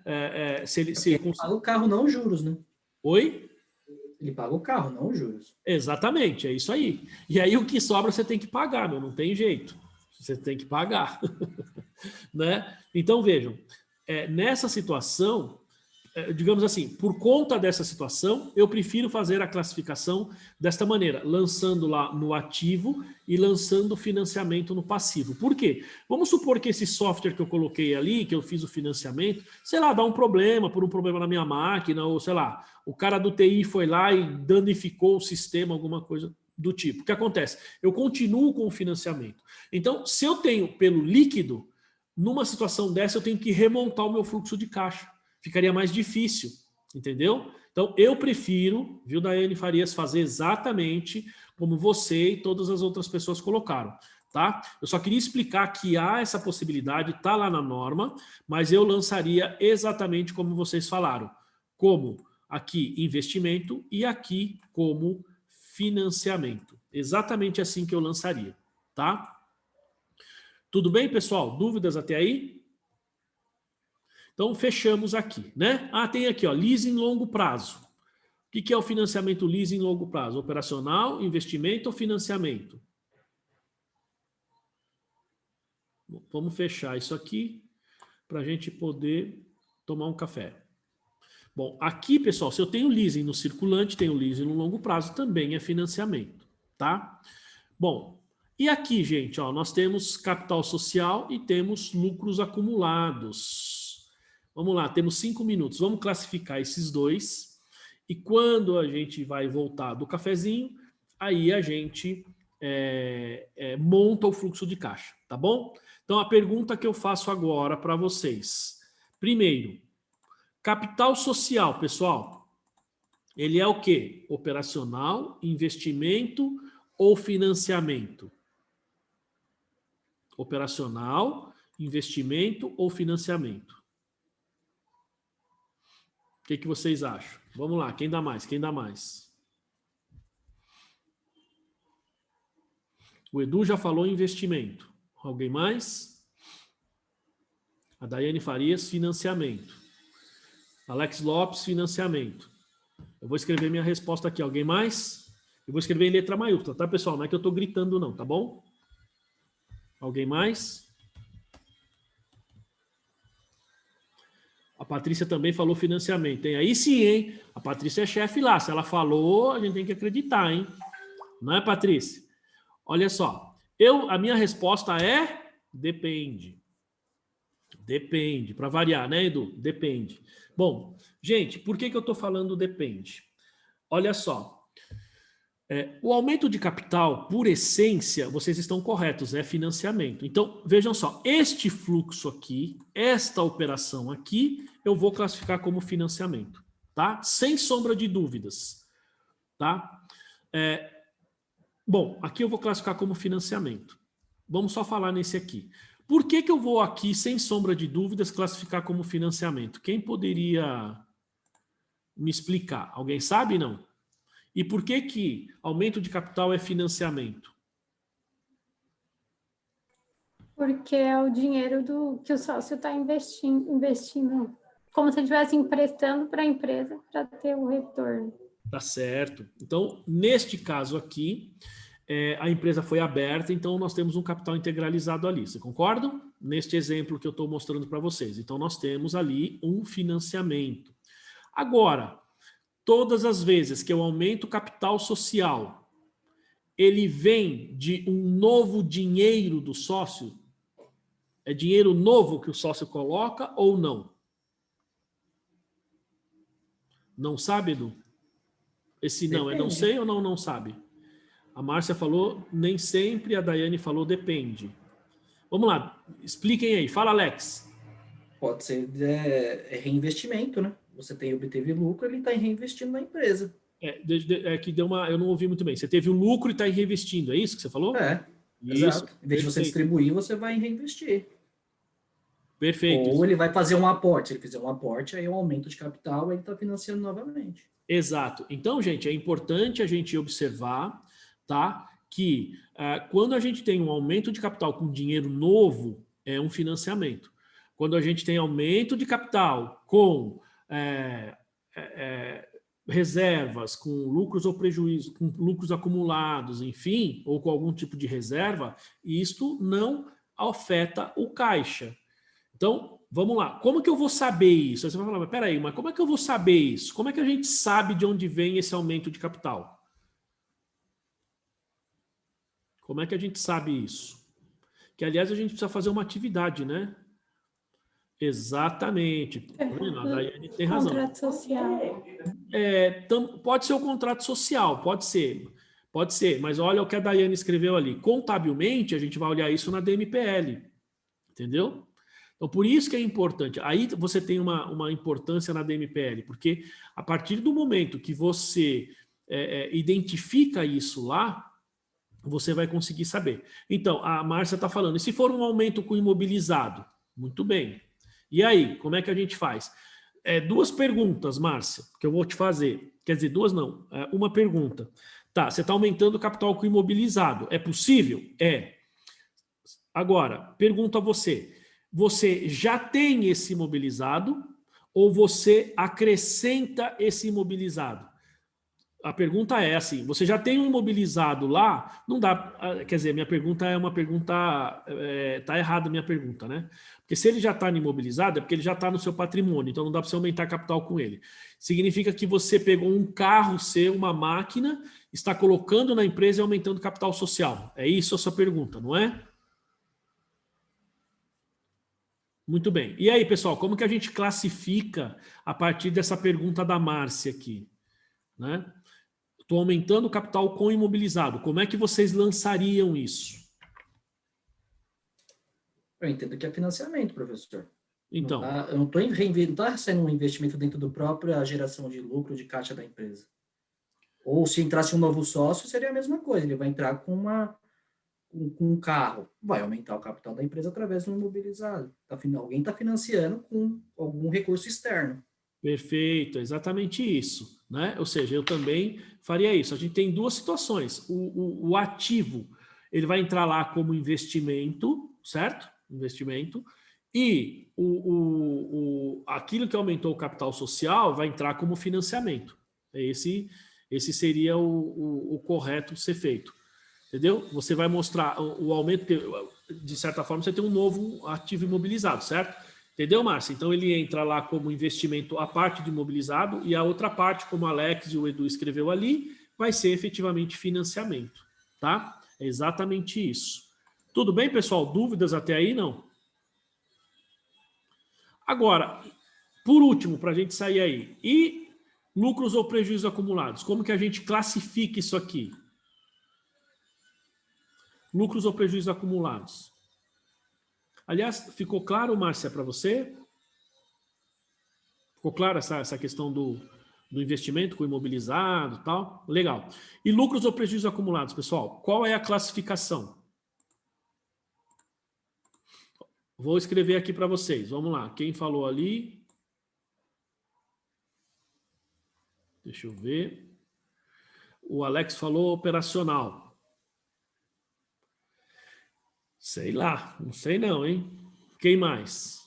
S2: Ele paga o carro, não os juros, né?
S1: Oi?
S2: Ele paga o carro, não os juros.
S1: Exatamente, é isso aí. E aí o que sobra você tem que pagar, meu, não tem jeito. Você tem que pagar, né? Então vejam, nessa situação, digamos assim, por conta dessa situação, eu prefiro fazer a classificação desta maneira, lançando lá no ativo e lançando o financiamento no passivo. Por quê? Vamos supor que esse software que eu coloquei ali, que eu fiz o financiamento, sei lá, dá um problema, por um problema na minha máquina, ou sei lá, o cara do TI foi lá e danificou o sistema, alguma coisa do tipo. O que acontece? Eu continuo com o financiamento. Então, se eu tenho pelo líquido, numa situação dessa eu tenho que remontar o meu fluxo de caixa. Ficaria mais difícil, entendeu? Então, eu prefiro, viu, Daiane Farias, fazer exatamente como você e todas as outras pessoas colocaram, tá? Eu só queria explicar que há essa possibilidade, tá lá na norma, mas eu lançaria exatamente como vocês falaram, como aqui investimento e aqui como financiamento. Exatamente assim que eu lançaria, tá? Tudo bem, pessoal? Dúvidas até aí? Então, fechamos aqui, né? Tem aqui, ó, leasing longo prazo. O que é o financiamento leasing longo prazo? Operacional, investimento ou financiamento? Bom, vamos fechar isso aqui para a gente poder tomar um café. Bom, aqui, pessoal, se eu tenho leasing no circulante, tenho leasing no longo prazo, também é financiamento, tá? Bom, e aqui, gente, ó, nós temos capital social e temos lucros acumulados. Vamos lá, temos 5 minutos. Vamos classificar esses dois. E quando a gente vai voltar do cafezinho, aí a gente monta o fluxo de caixa, tá bom? Então, a pergunta que eu faço agora para vocês. Primeiro, capital social, pessoal, ele é o quê? Operacional, investimento ou financiamento? Operacional, investimento ou financiamento? O que vocês acham? Vamos lá, quem dá mais? Quem dá mais? O Edu já falou investimento. Alguém mais? A Daiane Farias, financiamento. Alex Lopes, financiamento. Eu vou escrever minha resposta aqui. Alguém mais? Eu vou escrever em letra maiúscula, tá, pessoal? Não é que eu estou gritando, não, tá bom? Alguém mais? A Patrícia também falou financiamento, hein? Aí sim, hein? A Patrícia é chefe lá. Se ela falou, a gente tem que acreditar, hein? Não é, Patrícia? Olha só. A minha resposta é depende. Depende. Para variar, né, Edu? Depende. Bom, gente, por que eu estou falando depende? Olha só. O aumento de capital, por essência, vocês estão corretos, é financiamento. Então, vejam só, este fluxo aqui, esta operação aqui, eu vou classificar como financiamento, tá? Sem sombra de dúvidas, tá? Bom, aqui eu vou classificar como financiamento. Vamos só falar nesse aqui. Por que eu vou aqui, sem sombra de dúvidas, classificar como financiamento? Quem poderia me explicar? Alguém sabe, não? E por que aumento de capital é financiamento?
S3: Porque é o dinheiro que o sócio está investindo, como se ele estivesse emprestando para a empresa para ter o retorno.
S1: Tá certo. Então, neste caso aqui, a empresa foi aberta, então nós temos um capital integralizado ali. Vocês concordam? Neste exemplo que eu estou mostrando para vocês. Então, nós temos ali um financiamento. Agora, todas as vezes que eu aumento o capital social, ele vem de um novo dinheiro do sócio? É dinheiro novo que o sócio coloca ou não? Não sabe, Edu? Esse não,
S2: Depende.
S1: não sei ou não sabe? A Márcia falou nem sempre, a Daiane falou depende. Vamos lá, expliquem aí. Fala, Alex.
S2: Pode ser reinvestimento, né? Você obteve lucro, ele está reinvestindo na empresa.
S1: Que deu uma. Eu não ouvi muito bem. Você teve o lucro e está reinvestindo, é isso que você falou? Isso,
S2: exato. Em vez de você distribuir, você vai reinvestir.
S1: Perfeito.
S2: Ou ele vai fazer um aporte. Se ele fizer um aporte, aí é um aumento de capital, ele está financiando novamente.
S1: Exato. Então, gente, é importante a gente observar, tá, que quando a gente tem um aumento de capital com dinheiro novo, é um financiamento. Quando a gente tem aumento de capital com reservas, com lucros ou prejuízos, com lucros acumulados, enfim, ou com algum tipo de reserva, isto não afeta o caixa. Então, vamos lá. Como que eu vou saber isso? Aí você vai falar, mas peraí, mas como é que eu vou saber isso? Como é que a gente sabe de onde vem esse aumento de capital? Como é que a gente sabe isso? Que, aliás, a gente precisa fazer uma atividade, né? Exatamente. A Daiane tem razão.
S3: Contrato social.
S1: Pode ser o contrato social, pode ser, mas olha o que a Daiane escreveu ali. Contabilmente, a gente vai olhar isso na DMPL, entendeu? Então, por isso que é importante. Aí você tem uma importância na DMPL, porque a partir do momento que você identifica isso lá, você vai conseguir saber. Então, a Márcia está falando, e se for um aumento com imobilizado? Muito bem. E aí, como é que a gente faz? Duas perguntas, Márcia, que eu vou te fazer. Quer dizer, duas não, uma pergunta. Tá, você está aumentando o capital com imobilizado. É possível? É. Agora, pergunto a você. Você já tem esse imobilizado ou você acrescenta esse imobilizado? A pergunta é assim, você já tem um imobilizado lá? Não dá, quer dizer, minha pergunta é uma pergunta, tá errada a minha pergunta, né? Porque se ele já está imobilizado, é porque ele já está no seu patrimônio, então não dá para você aumentar capital com ele. Significa que você pegou um carro seu, uma máquina, está colocando na empresa e aumentando capital social. É isso a sua pergunta, não é? Muito bem. E aí, pessoal, como que a gente classifica a partir dessa pergunta da Márcia aqui? Né? Estou aumentando o capital com imobilizado. Como é que vocês lançariam isso?
S2: Eu entendo que é financiamento, professor.
S1: Então,
S2: Eu não estou sendo um investimento dentro da própria geração de lucro de caixa da empresa. Ou se entrasse um novo sócio, seria a mesma coisa. Ele vai entrar com um carro, vai aumentar o capital da empresa através do imobilizado. Alguém está financiando com algum recurso externo.
S1: Perfeito, exatamente isso, né? Ou seja, eu também faria isso. A gente tem duas situações. O ativo, ele vai entrar lá como investimento, certo? Investimento. E aquilo que aumentou o capital social vai entrar como financiamento. Esse seria o correto ser feito. Entendeu? Você vai mostrar o aumento, de certa forma, você tem um novo ativo imobilizado, certo? Entendeu, Márcia? Então, ele entra lá como investimento a parte de imobilizado e a outra parte, como o Alex e o Edu escreveu ali, vai ser efetivamente financiamento, tá? É exatamente isso. Tudo bem, pessoal? Dúvidas até aí, não? Agora, por último, para a gente sair aí, e lucros ou prejuízos acumulados? Como que a gente classifica isso aqui? Lucros ou prejuízos acumulados? Aliás, ficou claro, Márcia, para você? Ficou claro essa questão do investimento com imobilizado e tal? Legal. E lucros ou prejuízos acumulados, pessoal? Qual é a classificação? Vou escrever aqui para vocês. Vamos lá. Quem falou ali? Deixa eu ver. O Alex falou operacional. Sei lá, não sei não, hein? Quem mais?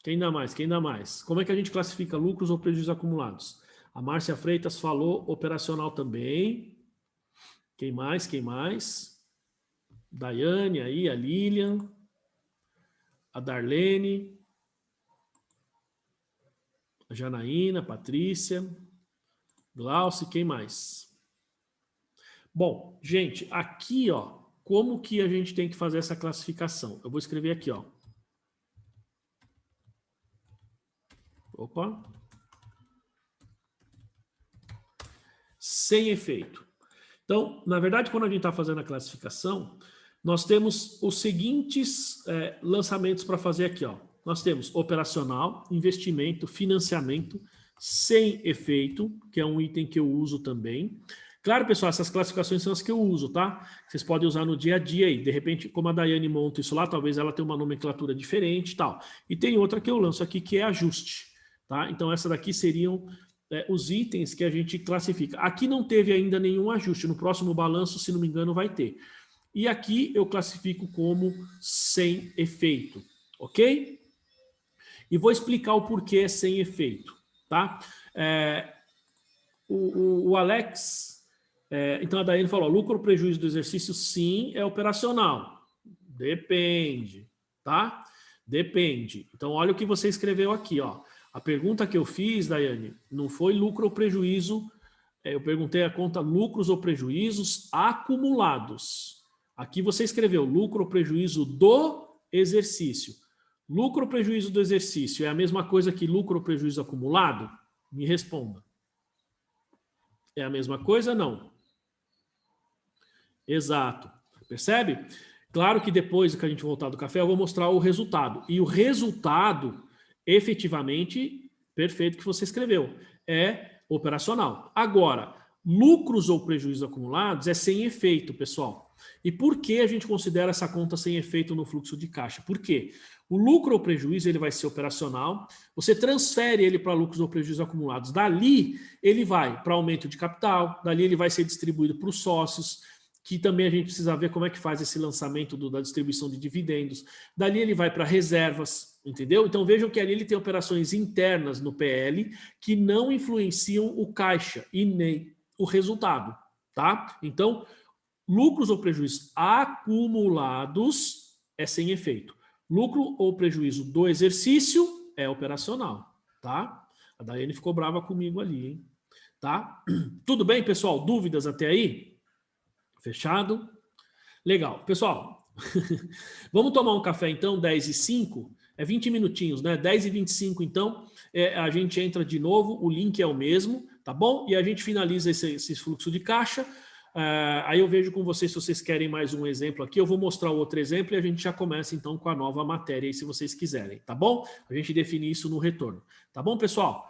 S1: Quem dá mais? Quem dá mais? Como é que a gente classifica lucros ou prejuízos acumulados? A Márcia Freitas falou operacional também. Quem mais? Quem mais? Daiane aí, a Lilian, a Darlene, a Janaína, a Patrícia, Glauci, quem mais? Bom, gente, aqui, ó, como que a gente tem que fazer essa classificação? Eu vou escrever aqui, ó. Opa. Sem efeito. Então, na verdade, quando a gente está fazendo a classificação, nós temos os seguintes lançamentos para fazer aqui, ó. Nós temos operacional, investimento, financiamento, sem efeito, que é um item que eu uso também. Claro, pessoal, essas classificações são as que eu uso, tá? Vocês podem usar no dia a dia aí. De repente, como a Daiane monta isso lá, talvez ela tenha uma nomenclatura diferente e tal. E tem outra que eu lanço aqui, que é ajuste, tá? Então, essa daqui seriam os itens que a gente classifica. Aqui não teve ainda nenhum ajuste, no próximo balanço, se não me engano, vai ter. E aqui eu classifico como sem efeito, ok? E vou explicar o porquê é sem efeito, tá? O Alex, então a Daiane falou, lucro ou prejuízo do exercício, sim, é operacional. Depende, tá? Depende. Então, olha o que você escreveu aqui, ó. A pergunta que eu fiz, Daiane, não foi lucro ou prejuízo, eu perguntei a conta lucros ou prejuízos acumulados. Aqui você escreveu lucro ou prejuízo do exercício. Lucro ou prejuízo do exercício é a mesma coisa que lucro ou prejuízo acumulado? Me responda. É a mesma coisa? Não. Exato. Percebe? Claro que depois que a gente voltar do café, eu vou mostrar o resultado. E o resultado, efetivamente, perfeito que você escreveu, é operacional. Agora, lucros ou prejuízos acumulados é sem efeito, pessoal. E por que a gente considera essa conta sem efeito no fluxo de caixa? Por quê? O lucro ou prejuízo ele vai ser operacional, você transfere ele para lucros ou prejuízos acumulados. Dali, ele vai para aumento de capital, dali ele vai ser distribuído para os sócios, que também a gente precisa ver como é que faz esse lançamento da distribuição de dividendos. Dali ele vai para reservas, entendeu? Então vejam que ali ele tem operações internas no PL que não influenciam o caixa e nem o resultado, tá? Então, lucros ou prejuízos acumulados é sem efeito. Lucro ou prejuízo do exercício é operacional, tá? A Daiane ficou brava comigo ali, hein? Tá? Tudo bem, pessoal? Dúvidas até aí? Fechado? Legal. Pessoal, vamos tomar um café então, 10h05? É 20 minutinhos, né? 10h25 então, a gente entra de novo, o link é o mesmo, tá bom? E a gente finaliza esse fluxo de caixa. Aí eu vejo com vocês se vocês querem mais um exemplo aqui, eu vou mostrar outro exemplo e a gente já começa então com a nova matéria aí, se vocês quiserem, tá bom? A gente define isso no retorno, tá bom, pessoal?